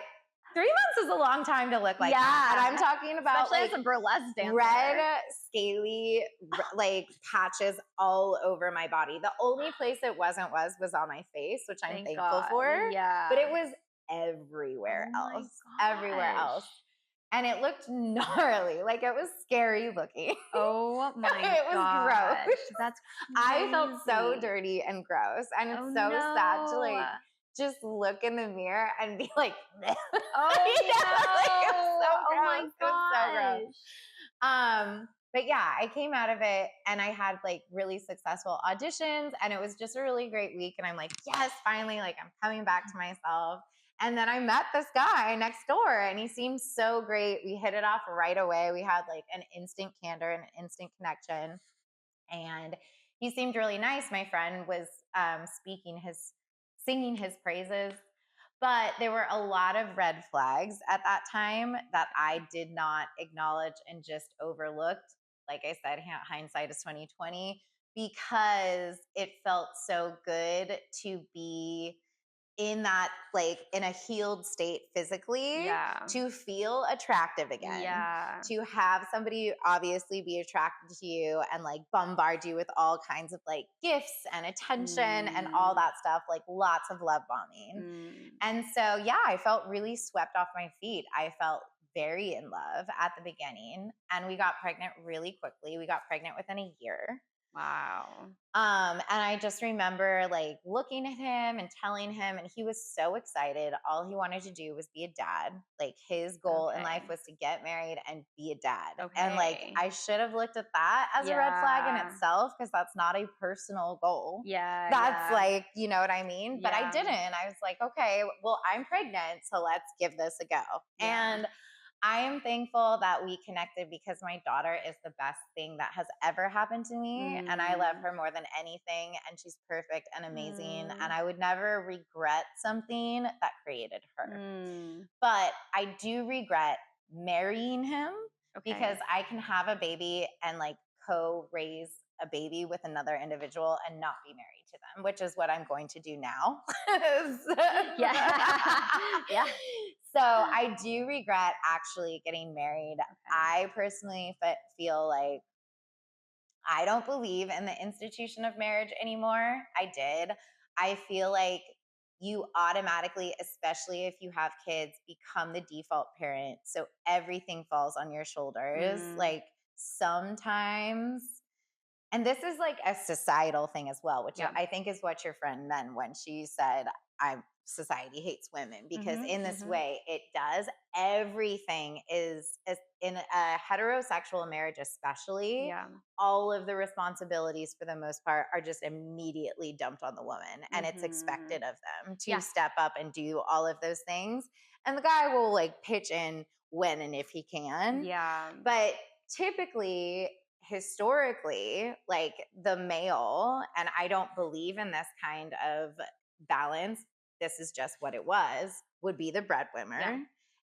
[SPEAKER 1] 3 months is a long time to look like that. And I'm talking about
[SPEAKER 2] especially
[SPEAKER 1] like
[SPEAKER 2] as a burlesque dancer.
[SPEAKER 1] Red, scaly, like patches all over my body. The only place it was on my face, which I'm thankful for.
[SPEAKER 2] Yeah.
[SPEAKER 1] But it was everywhere else. Everywhere else. And it looked gnarly. Like it was scary looking.
[SPEAKER 2] Oh my god.
[SPEAKER 1] It was gross.
[SPEAKER 2] That's
[SPEAKER 1] crazy. I felt so dirty and gross. And it's sad to like just look in the mirror and be like, oh,
[SPEAKER 2] oh my gosh.
[SPEAKER 1] But yeah, I came out of it and I had like really successful auditions, and it was just a really great week. And I'm like, yes, finally, like I'm coming back to myself. And then I met this guy next door, and he seemed so great. We hit it off right away. We had like an instant candor and an instant connection. And he seemed really nice. My friend was singing his praises, but there were a lot of red flags at that time that I did not acknowledge and just overlooked. Like I said, hindsight is 20/20, because it felt so good to be in that, like in a healed state physically, to feel attractive again, to have somebody obviously be attracted to you and like bombard you with all kinds of like gifts and attention and all that stuff, like lots of love bombing. And so, yeah, I felt really swept off my feet. I felt very in love at the beginning, and we got pregnant really quickly. We got pregnant within a year.
[SPEAKER 2] Wow.
[SPEAKER 1] And I just remember like looking at him and telling him, and he was so excited. All he wanted to do was be a dad. Like his goal in life was to get married and be a dad. And like, I should have looked at that as a red flag in itself, because that's not a personal goal. That's like, you know what I mean? But I didn't. I was like, okay, well, I'm pregnant, so let's give this a go. And I am thankful that we connected, because my daughter is the best thing that has ever happened to me. And I love her more than anything. And she's perfect and amazing. And I would never regret something that created her. But I do regret marrying him, because I can have a baby and like co-raise a baby with another individual and not be married to them, which is what I'm going to do now. So I do regret actually getting married. I personally feel like I don't believe in the institution of marriage anymore. I feel like you automatically, especially if you have kids, become the default parent. So everything falls on your shoulders. Like sometimes, and this is like a societal thing as well, which I think is what your friend meant when she said, society hates women, because in this way it does. Everything is in a heterosexual marriage, especially, all of the responsibilities for the most part are just immediately dumped on the woman, and it's expected of them to step up and do all of those things. And the guy will like pitch in when and if he can. But typically, historically, like the male, and I don't believe in this kind of balance, this is just what it was, would be the breadwinner,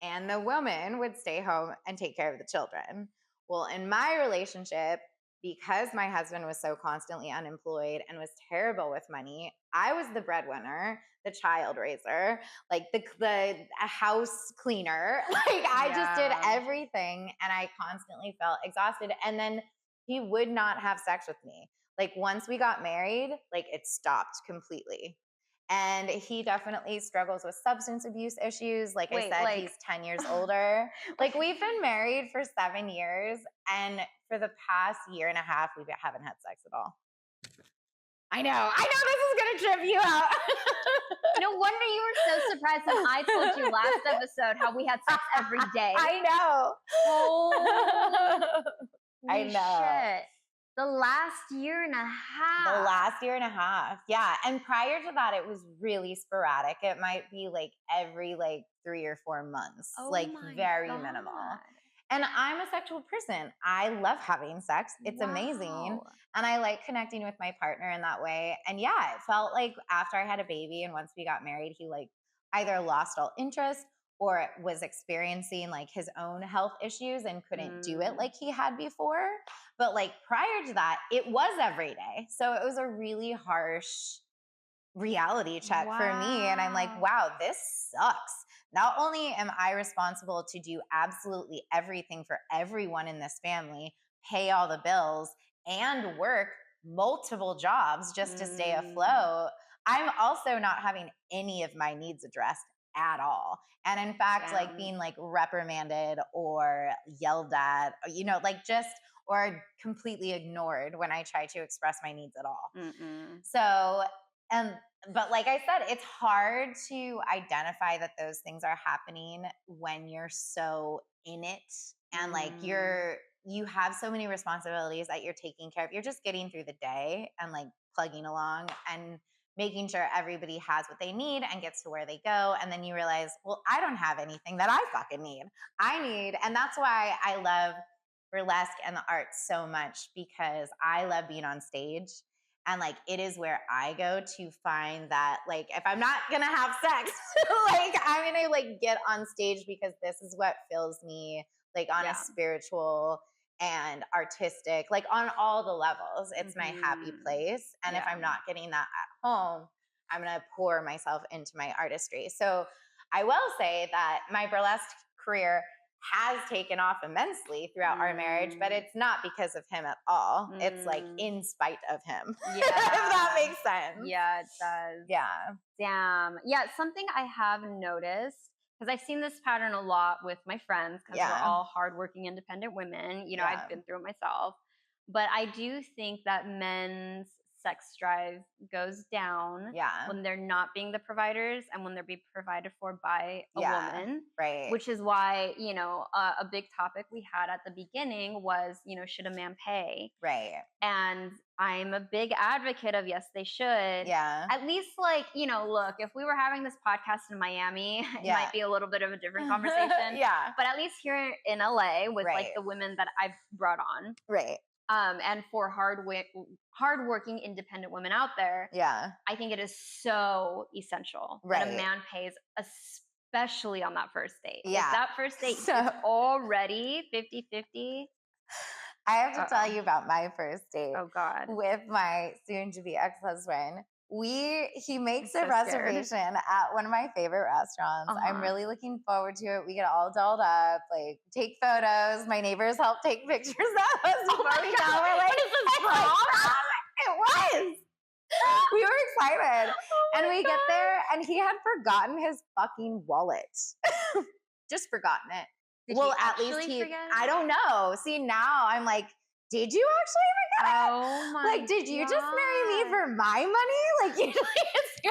[SPEAKER 1] and the woman would stay home and take care of the children. Well, in my relationship, because my husband was so constantly unemployed and was terrible with money, I was the breadwinner, the child raiser, like the house cleaner. Like I just did everything and I constantly felt exhausted. And then he would not have sex with me. Like once we got married, like it stopped completely. And he definitely struggles with substance abuse issues. Like I said, he's 10 years older. Like we've been married for 7 years. And for the past year and a half, we haven't had sex at all. I know this is going to trip you out.
[SPEAKER 2] No wonder you were so surprised when I told you last episode how we had sex every day.
[SPEAKER 1] I know. I know.
[SPEAKER 2] Shit. The last year and a half.
[SPEAKER 1] The last year and a half. Yeah. And prior to that, it was really sporadic. It might be like every 3 or 4 months. Very minimal. And I'm a sexual person. I love having sex. It's amazing. And I like connecting with my partner in that way. And yeah, it felt like after I had a baby and once we got married, he either lost all interest or was experiencing his own health issues and couldn't do it like he had before. But prior to that, it was every day. So it was a really harsh reality check for me. And I'm like, wow, this sucks. Not only am I responsible to do absolutely everything for everyone in this family, pay all the bills, and work multiple jobs just to stay afloat, I'm also not having any of my needs addressed at all. And in fact, being reprimanded or yelled at, or completely ignored when I try to express my needs at all. So, but like I said, it's hard to identify that those things are happening when you're so in it and you have so many responsibilities that you're taking care of. You're just getting through the day and plugging along and making sure everybody has what they need and gets to where they go. And then you realize, well, I don't have anything that I fucking need. And that's why I love burlesque and the arts so much, because I love being on stage. And it is where I go to find that, if I'm not gonna have sex, I'm gonna get on stage because this is what fills me on a spiritual and artistic, on all the levels. It's my happy place. And if I'm not getting that at home, I'm gonna pour myself into my artistry. So I will say that my burlesque career has taken off immensely throughout our marriage, but it's not because of him at all. It's in spite of him. Yeah. If that makes sense.
[SPEAKER 2] Yeah, it does.
[SPEAKER 1] Yeah.
[SPEAKER 2] Damn. Yeah, something I have noticed, because I've seen this pattern a lot with my friends, because we're all hardworking, independent women. I've been through it myself. But I do think that men's sex drive goes down when they're not being the providers and when they're being provided for by a woman.
[SPEAKER 1] Right.
[SPEAKER 2] Which is why, a big topic we had at the beginning was, should a man pay?
[SPEAKER 1] Right.
[SPEAKER 2] And I'm a big advocate of yes, they should.
[SPEAKER 1] Yeah.
[SPEAKER 2] At least look, if we were having this podcast in Miami, it might be a little bit of a different conversation.
[SPEAKER 1] Yeah.
[SPEAKER 2] But at least here in LA with the women that I've brought on.
[SPEAKER 1] Right.
[SPEAKER 2] And for hardworking independent women out there, I think it is so essential that a man pays, especially on that first date.
[SPEAKER 1] Yeah.
[SPEAKER 2] If that first date is already 50-50.
[SPEAKER 1] I have to tell you about my first date.
[SPEAKER 2] Oh God.
[SPEAKER 1] With my soon-to-be ex-husband. He makes a reservation at one of my favorite restaurants. I'm really looking forward to it. We get all dolled up, take photos. My neighbors help take pictures of us before we go. We're
[SPEAKER 2] what is this, prom?
[SPEAKER 1] It was. We were excited. And we get there, and he had forgotten his fucking wallet. Just forgotten it.
[SPEAKER 2] Did
[SPEAKER 1] at least
[SPEAKER 2] forget?
[SPEAKER 1] I don't know. See, now I'm like, did you actually forget it?
[SPEAKER 2] Oh my
[SPEAKER 1] did you just marry me for my money? Usually it's the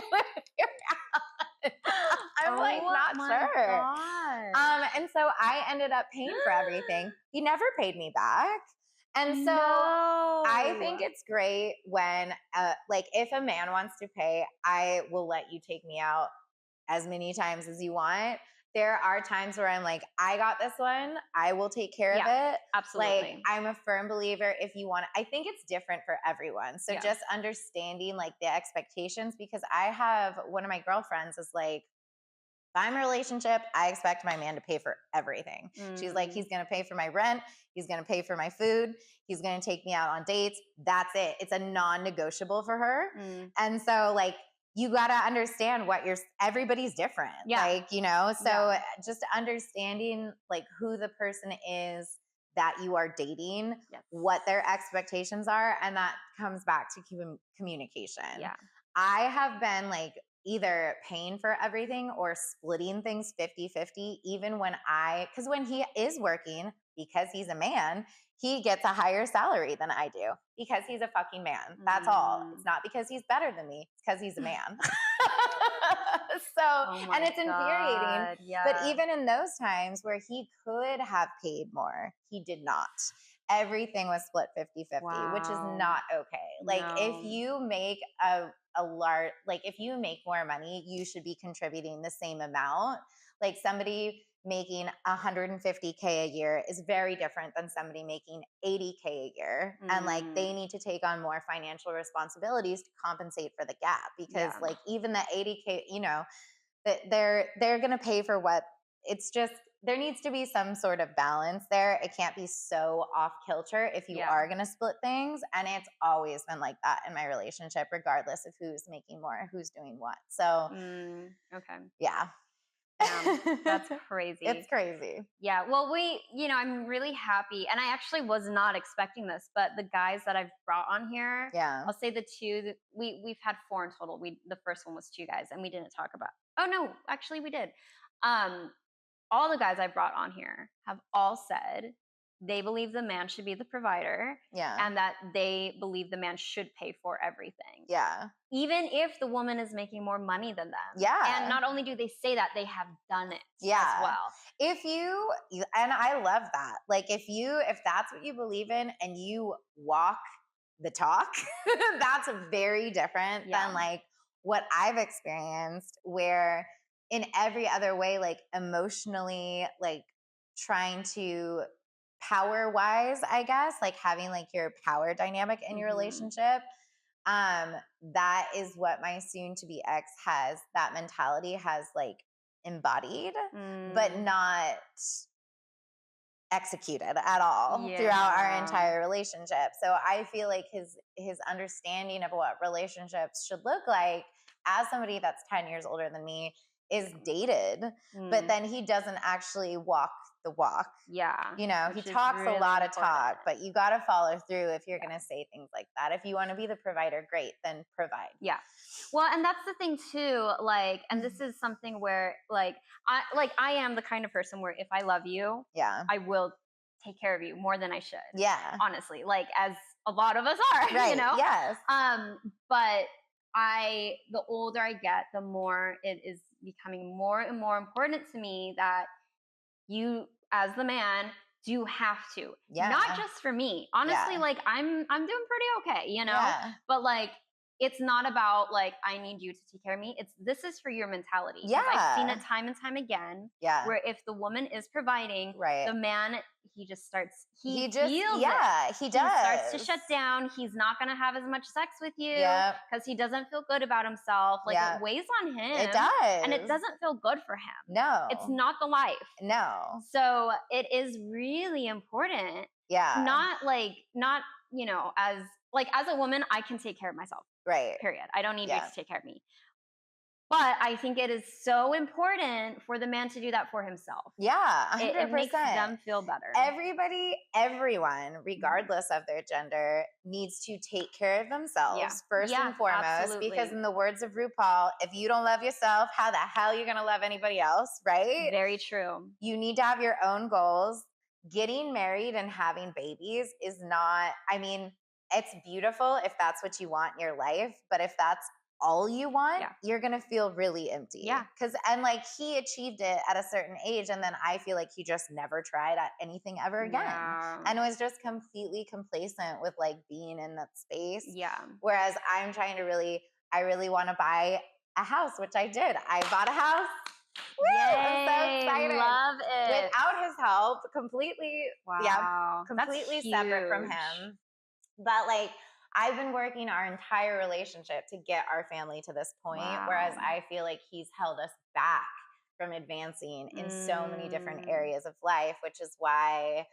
[SPEAKER 1] other way around. I'm not sure.
[SPEAKER 2] God.
[SPEAKER 1] And so I ended up paying for everything. He never paid me back. And so I think it's great when, if a man wants to pay, I will let you take me out as many times as you want. There are times where I'm like, I got this one. I will take care of it.
[SPEAKER 2] Absolutely.
[SPEAKER 1] I'm a firm believer if you want, I think it's different for everyone. So just understanding the expectations, because I have one of my girlfriends is I'm in a relationship, I expect my man to pay for everything. She's like, he's going to pay for my rent. He's going to pay for my food. He's going to take me out on dates. That's it. It's a non-negotiable for her. And so like, you got to understand everybody's different.
[SPEAKER 2] Yeah.
[SPEAKER 1] Like, you know, so just understanding like who the person is that you are dating, what their expectations are. And that comes back to communication.
[SPEAKER 2] Yeah.
[SPEAKER 1] I have been like either paying for everything or splitting things 50-50, even because when he is working, because he's a man, he gets a higher salary than I do because he's a fucking man. That's all. It's not because he's better than me. It's because he's a man. And it's infuriating.
[SPEAKER 2] Yeah.
[SPEAKER 1] But even in those times where he could have paid more, he did not. Everything was split 50-50, which is not okay. Like if you make if you make more money, you should be contributing the same amount. Like somebody making $150K a year is very different than somebody making $80K a year. And like they need to take on more financial responsibilities to compensate for the gap because like even the $80K, you know, that they're going to pay for what it's just, there needs to be some sort of balance there. It can't be so off kilter if you are going to split things. And it's always been like that in my relationship, regardless of who's making more, who's doing what. So,
[SPEAKER 2] okay.
[SPEAKER 1] Yeah.
[SPEAKER 2] That's crazy.
[SPEAKER 1] It's crazy.
[SPEAKER 2] Yeah. Well, I'm really happy. And I actually was not expecting this, but the guys that I've brought on here, I'll say the two that we've had 4 in total. The first one was 2 guys and we didn't talk about, oh no, actually we did. All the guys I brought on here have all said they believe the man should be the provider.
[SPEAKER 1] Yeah.
[SPEAKER 2] And that they believe the man should pay for everything.
[SPEAKER 1] Yeah.
[SPEAKER 2] Even if the woman is making more money than them.
[SPEAKER 1] Yeah.
[SPEAKER 2] And not only do they say that, they have done it as well.
[SPEAKER 1] And I love that. Like if that's what you believe in and you walk the talk, that's very different than like what I've experienced where in every other way, like emotionally, like trying to power wise, I guess, like having like your power dynamic in your relationship. That is what my soon to be ex has, that mentality has like embodied, but not executed at all throughout our entire relationship. So I feel like his understanding of what relationships should look like as somebody that's 10 years older than me is dated, but then he doesn't actually walk the walk.
[SPEAKER 2] Yeah.
[SPEAKER 1] You know, he talks really a lot of talk, but you got to follow through if you're going to say things like that. If you want to be the provider, great, then provide.
[SPEAKER 2] Yeah. Well, and that's the thing too, like, and this is something where I am the kind of person where if I love you, I will take care of you more than I should.
[SPEAKER 1] Yeah.
[SPEAKER 2] Honestly, like as a lot of us are,
[SPEAKER 1] right.
[SPEAKER 2] You know?
[SPEAKER 1] Yes.
[SPEAKER 2] But the older I get, the more it is becoming more and more important to me that you, as the man, do have to. Yeah. Not just for me. Honestly, like I'm doing pretty okay, you know? Yeah. But like it's not about like I need you to take care of me. This is for your mentality. Yeah. I've seen it time and time again. Yeah. Where if the woman is providing, the man he just starts he feels it. He does. He starts to shut down. He's not gonna have as much sex with you because he doesn't feel good about himself. Like it weighs on him. It does. And it doesn't feel good for him. No. It's not the life. No. So it is really important. Yeah. Not, you know, as a woman, I can take care of myself. Right. Period. I don't need you to take care of me. But I think it is so important for the man to do that for himself. Yeah, 100%. It makes them feel better. Everyone, regardless of their gender, needs to take care of themselves first and foremost. Absolutely. Because in the words of RuPaul, if you don't love yourself, how the hell are you going to love anybody else, right? Very true. You need to have your own goals. Getting married and having babies is not, I mean, it's beautiful if that's what you want in your life, but if that's all you want, you're going to feel really empty. Yeah. And like he achieved it at a certain age. And then I feel like he just never tried at anything ever again. Yeah. And was just completely complacent with like being in that space. Yeah. Whereas I'm trying to I really want to buy a house, which I did. I bought a house. Woo! I'm so excited. Love it. Without his help, completely. Wow. Yeah. Completely separate from him. But like, I've been working our entire relationship to get our family to this point, whereas I feel like he's held us back
[SPEAKER 1] from advancing in so many different areas of life, which is why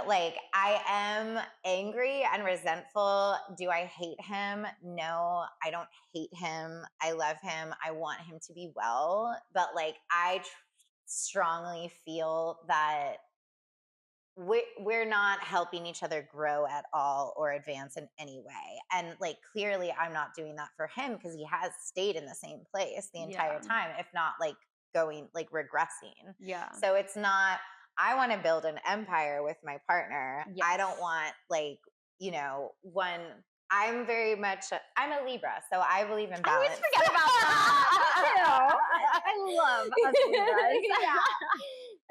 [SPEAKER 1] like I am angry and resentful. Do I hate him? No, I don't hate him. I love him. I want him to be well. But like I strongly feel that we're not helping each other grow at all or advance in any way. And like clearly I'm not doing that for him because he has stayed in the same place the entire time, if not like going like regressing.
[SPEAKER 2] Yeah.
[SPEAKER 1] So it's not, I want to build an empire with my partner.
[SPEAKER 2] Yes.
[SPEAKER 1] I don't want like, you know, I'm very much, I'm a Libra, so I believe in balance.
[SPEAKER 2] I always forget about that. Me too. I love us Libras.
[SPEAKER 1] Yeah.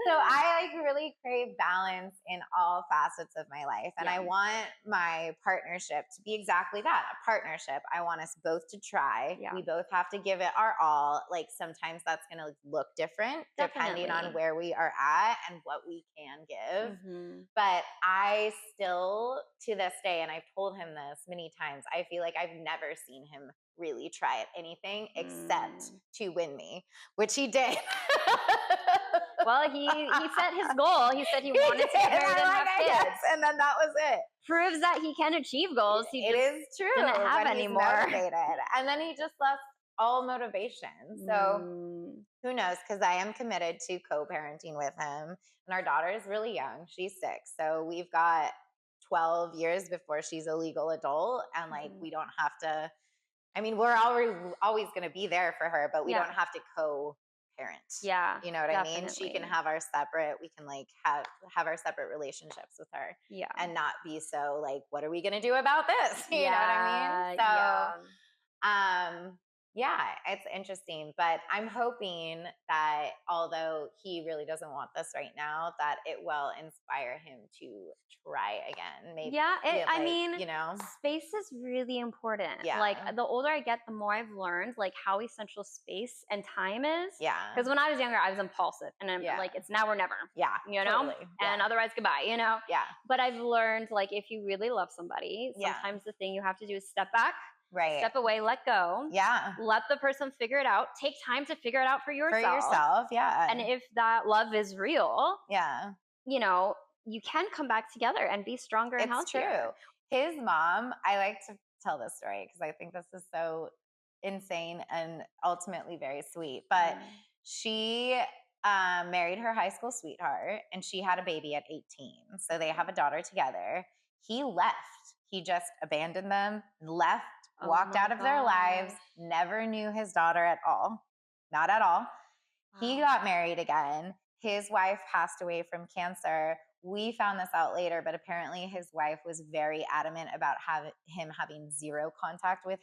[SPEAKER 1] So I like really crave balance in all facets of my life. And I want my partnership to be exactly that, a partnership. I want us both to try. We both have to give it our all. Like sometimes that's going to look different depending on where we are at and what we can give. But I still, to this day, and I've told him this many times, I feel like I've never seen him really try at anything except to win me, which he did.
[SPEAKER 2] Well, he set his goal. He said he wanted to get married and have kids.
[SPEAKER 1] And then that was it.
[SPEAKER 2] Proves that he can achieve goals. He
[SPEAKER 1] it is true.
[SPEAKER 2] Didn't have anymore.
[SPEAKER 1] Motivated. And then he just lost all motivation. So who knows? Because I am committed to co-parenting with him. And our daughter is really young. She's 6. So we've got 12 years before she's a legal adult. And like, we don't have to, I mean, we're always going to be there for her, but we don't have to co-parent.
[SPEAKER 2] Yeah.
[SPEAKER 1] You know what I mean? She can have our separate, we can like have our separate relationships with her.
[SPEAKER 2] Yeah.
[SPEAKER 1] And not be so like, what are we going to do about this? You know what I mean? So, yeah, it's interesting, but I'm hoping that although he really doesn't want this right now, that it will inspire him to try again. Maybe.
[SPEAKER 2] Yeah, I
[SPEAKER 1] like,
[SPEAKER 2] mean,
[SPEAKER 1] you know,
[SPEAKER 2] space is really important.
[SPEAKER 1] Yeah.
[SPEAKER 2] Like the older I get, the more I've learned like how essential space and time is.
[SPEAKER 1] Yeah.
[SPEAKER 2] Because when I was younger, I was impulsive, and I'm like, it's now or never.
[SPEAKER 1] Yeah.
[SPEAKER 2] You know,
[SPEAKER 1] totally.
[SPEAKER 2] and otherwise goodbye. You know.
[SPEAKER 1] Yeah.
[SPEAKER 2] But I've learned like if you really love somebody, sometimes the thing you have to do is step back.
[SPEAKER 1] Right.
[SPEAKER 2] Step away, let go.
[SPEAKER 1] Yeah.
[SPEAKER 2] Let the person figure it out. Take time to figure it out for yourself.
[SPEAKER 1] For yourself, yeah.
[SPEAKER 2] And if that love is real, you know, you can come back together and be stronger and healthier.
[SPEAKER 1] It's true. His mom, I like to tell this story because I think this is so insane and ultimately very sweet. But she married her high school sweetheart and she had a baby at 18. So they have a daughter together. He left. He just abandoned them, left, walked out of their lives, never knew his daughter at all. Not at all. He got married again. His wife passed away from cancer. We found this out later, but apparently his wife was very adamant about him having zero contact with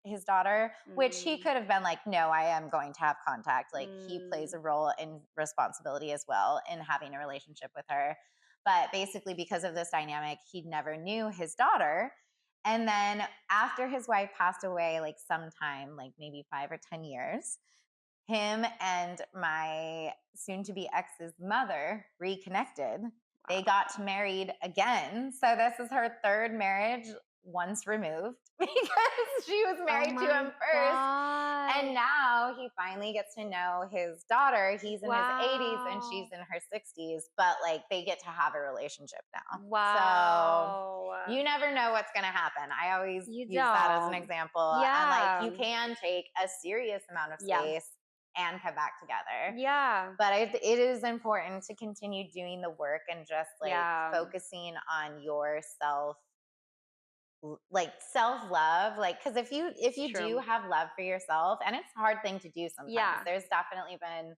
[SPEAKER 1] his daughter, which he could have been like, no, I am going to have contact. Like he plays a role in responsibility as well in having a relationship with her. But basically because of this dynamic, he never knew his daughter. And then after his wife passed away, like sometime, like maybe 5 or 10 years, him and my soon-to-be ex's mother reconnected. They got married again. So this is her 3rd marriage once removed because she was married to him first. And now he finally gets to know his daughter. He's in his 80s and she's in her 60s, but like they get to have a relationship now.
[SPEAKER 2] Wow.
[SPEAKER 1] So you never know what's going to happen. I always use that as an example. And like you can take a serious amount of space and come back together.
[SPEAKER 2] Yeah.
[SPEAKER 1] But it is important to continue doing the work and just like focusing on yourself, like self-love. Like, cause if you do have love for yourself, and it's a hard thing to do sometimes, there's definitely been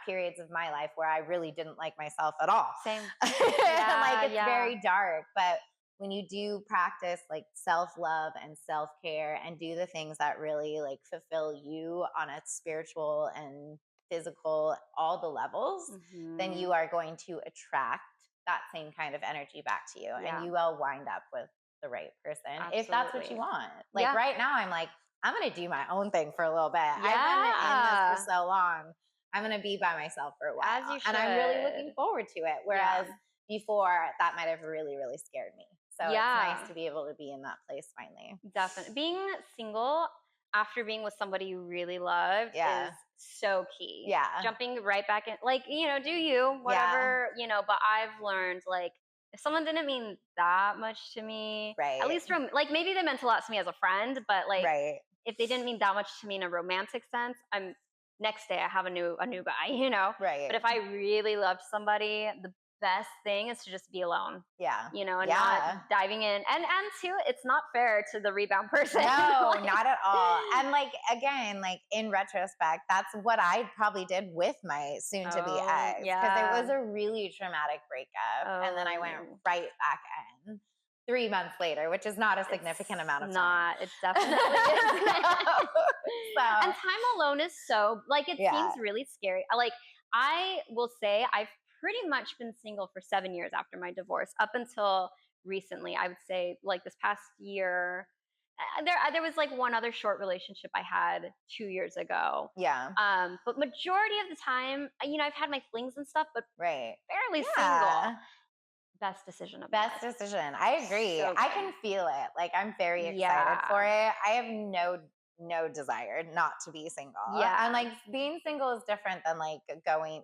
[SPEAKER 1] periods of my life where I really didn't like myself at all.
[SPEAKER 2] Same.
[SPEAKER 1] Like it's very dark, but when you do practice like self-love and self-care and do the things that really like fulfill you on a spiritual and physical, all the levels, then you are going to attract that same kind of energy back to you. And you will wind up with the right person if that's what you want. Like right now I'm like, I'm going to do my own thing for a little bit. I've been in this for so long. I'm going to be by myself for a while.
[SPEAKER 2] As you should.
[SPEAKER 1] And I'm really looking forward to it. Whereas before that might have really, really scared me. So it's nice to be able to be in that place finally.
[SPEAKER 2] Definitely. Being single, after being with somebody you really loved is so key.
[SPEAKER 1] Yeah.
[SPEAKER 2] Jumping right back in, like, do you, whatever, but I've learned, like, if someone didn't mean that much to me, at least from, like, maybe they meant a lot to me as a friend, but like, if they didn't mean that much to me in a romantic sense, next day I have a new guy,
[SPEAKER 1] Right.
[SPEAKER 2] But if I really loved somebody, the best thing is to just be alone.
[SPEAKER 1] Yeah.
[SPEAKER 2] And not diving in. And too, it's not fair to the rebound person.
[SPEAKER 1] No, not at all. And like, again, like in retrospect, that's what I probably did with my soon to be ex. Because it was a really traumatic breakup. And then I went right back in 3 months later, which is not a significant amount of time.
[SPEAKER 2] It's definitely isn't. And time alone is so, like, it seems really scary. Like, I will say I've pretty much been single for 7 years after my divorce, up until recently. I would say, like, this past year, there was like one other short relationship I had 2 years ago.
[SPEAKER 1] Yeah.
[SPEAKER 2] But majority of the time, I've had my flings and stuff, but fairly single. Best decision of my life.
[SPEAKER 1] Best decision. I agree.
[SPEAKER 2] So
[SPEAKER 1] I can feel it. Like, I'm very excited for it. I have no desire not to be single.
[SPEAKER 2] Yeah.
[SPEAKER 1] And like, being single is different than like going,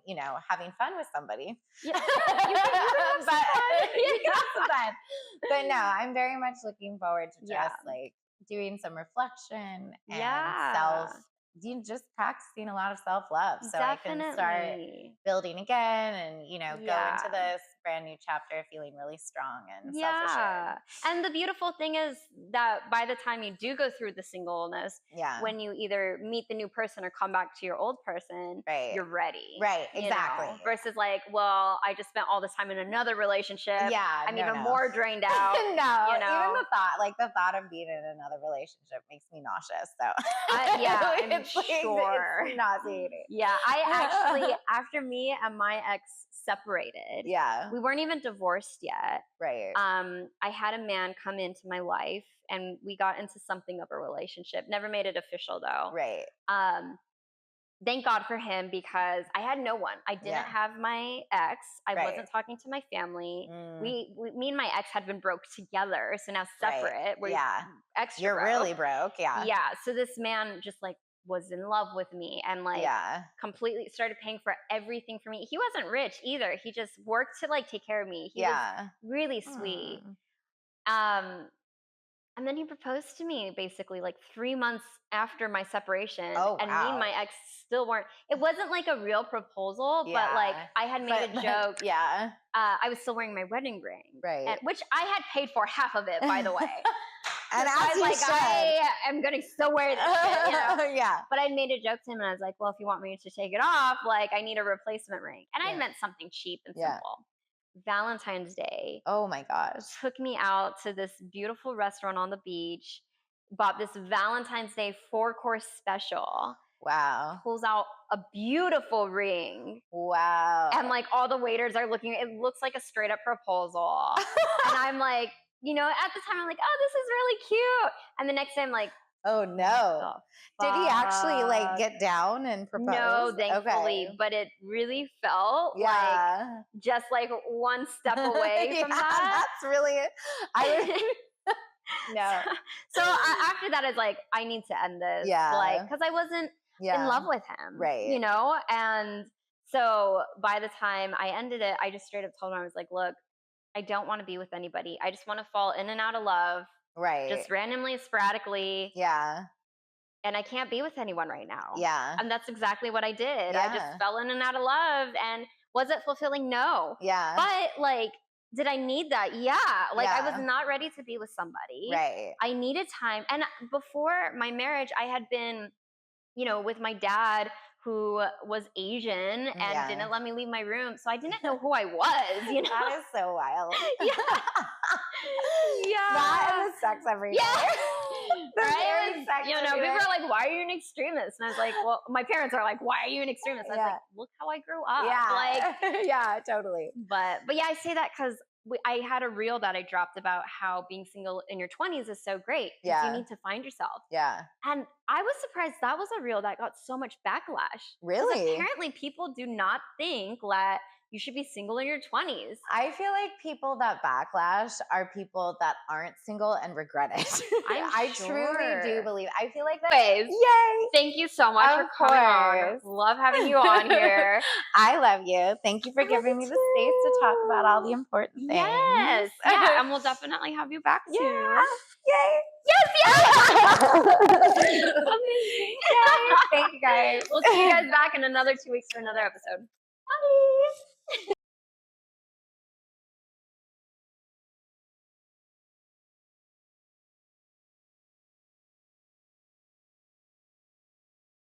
[SPEAKER 1] having fun with somebody.
[SPEAKER 2] Yeah. You can have
[SPEAKER 1] some fun. But no, I'm very much looking forward to just like doing some reflection and just practicing a lot of self-love so I can start building again and, go into this brand new chapter feeling really strong and self-assured.
[SPEAKER 2] And the beautiful thing is that by the time you do go through the singleness, when you either meet the new person or come back to your old person, you're ready.
[SPEAKER 1] Right, exactly.
[SPEAKER 2] Versus like, well, I just spent all this time in another relationship. I'm even more drained out.
[SPEAKER 1] Even the thought of being in another relationship makes me nauseous. So
[SPEAKER 2] I'm sure.
[SPEAKER 1] It's nauseating.
[SPEAKER 2] Yeah, I actually, after me and my ex separated, we weren't even divorced yet.
[SPEAKER 1] Right.
[SPEAKER 2] I had a man come into my life and we got into something of a relationship. Never made it official though.
[SPEAKER 1] Right.
[SPEAKER 2] Thank God for him, because I had no one. I didn't have my ex. I wasn't talking to my family. Me and my ex had been broke together, so now separate. We're extra
[SPEAKER 1] You're
[SPEAKER 2] broke.
[SPEAKER 1] really broke. Yeah.
[SPEAKER 2] So this man just like was in love with me and like completely started paying for everything for me. He wasn't rich either. He just worked to like take care of me. He was really sweet. And then he proposed to me basically like 3 months after my separation. And me and my ex still weren't. It wasn't like a real proposal, but like I had made a joke. I was still wearing my wedding ring.
[SPEAKER 1] Right.
[SPEAKER 2] Which I had paid for half of it, by the way.
[SPEAKER 1] And I
[SPEAKER 2] am going to still wear this shit, But I made a joke to him and I was like, well, if you want me to take it off, like I need a replacement ring. And I meant something cheap and simple. Valentine's Day.
[SPEAKER 1] Oh my gosh.
[SPEAKER 2] Took me out to this beautiful restaurant on the beach, bought this Valentine's Day 4-course special.
[SPEAKER 1] Wow.
[SPEAKER 2] Pulls out a beautiful ring.
[SPEAKER 1] Wow.
[SPEAKER 2] And like all the waiters are looking, it looks like a straight up proposal. And I'm like, at the time I'm like, oh, this is really cute. And the next day I'm like,
[SPEAKER 1] oh no. Did he actually like get down and propose?
[SPEAKER 2] No, thankfully. But it really felt like just like one step away from that.
[SPEAKER 1] That's really it. No.
[SPEAKER 2] So after that, it's like, I need to end this. Like, because I wasn't in love with him.
[SPEAKER 1] Right.
[SPEAKER 2] And so by the time I ended it, I just straight up told him, I was like, look, I don't want to be with anybody. I just want to fall in and out of love.
[SPEAKER 1] Right.
[SPEAKER 2] Just randomly, sporadically.
[SPEAKER 1] Yeah.
[SPEAKER 2] And I can't be with anyone right now.
[SPEAKER 1] Yeah.
[SPEAKER 2] And that's exactly what I did. I just fell in and out of love. And was it fulfilling? No.
[SPEAKER 1] Yeah.
[SPEAKER 2] But like, did I need that? Yeah. Like I was not ready to be with somebody.
[SPEAKER 1] Right.
[SPEAKER 2] I needed time. And before my marriage, I had been, with my dad, who was Asian and didn't let me leave my room. So I didn't know who I was,
[SPEAKER 1] That is so wild.
[SPEAKER 2] Yeah.
[SPEAKER 1] That and the sex every day.
[SPEAKER 2] Right? People are like, why are you an extremist? And I was like, well, my parents are like, why are you an extremist? I was like, look how I grew up.
[SPEAKER 1] Yeah.
[SPEAKER 2] Like,
[SPEAKER 1] yeah, totally.
[SPEAKER 2] But yeah, I say that because I had a reel that I dropped about how being single in your 20s is so great.
[SPEAKER 1] Yeah.
[SPEAKER 2] You need to find yourself.
[SPEAKER 1] Yeah.
[SPEAKER 2] And I was surprised that was a reel that got so much backlash.
[SPEAKER 1] Really?
[SPEAKER 2] Apparently people do not think that you should be single in your 20s.
[SPEAKER 1] I feel like people that backlash are people that aren't single and regret it. I truly do believe. I feel like that.
[SPEAKER 2] Anyways,
[SPEAKER 1] yay!
[SPEAKER 2] Thank you so much for coming on. Love having you on here.
[SPEAKER 1] I love you. Thank you for giving me the space to talk about all the important things.
[SPEAKER 2] Yes. Yeah, and we'll definitely have you back soon.
[SPEAKER 1] Yeah. Yay.
[SPEAKER 2] Yes.
[SPEAKER 1] Amazing. Yay. Thank you guys.
[SPEAKER 2] We'll see you guys back in another 2 weeks for another episode.
[SPEAKER 1] Bye.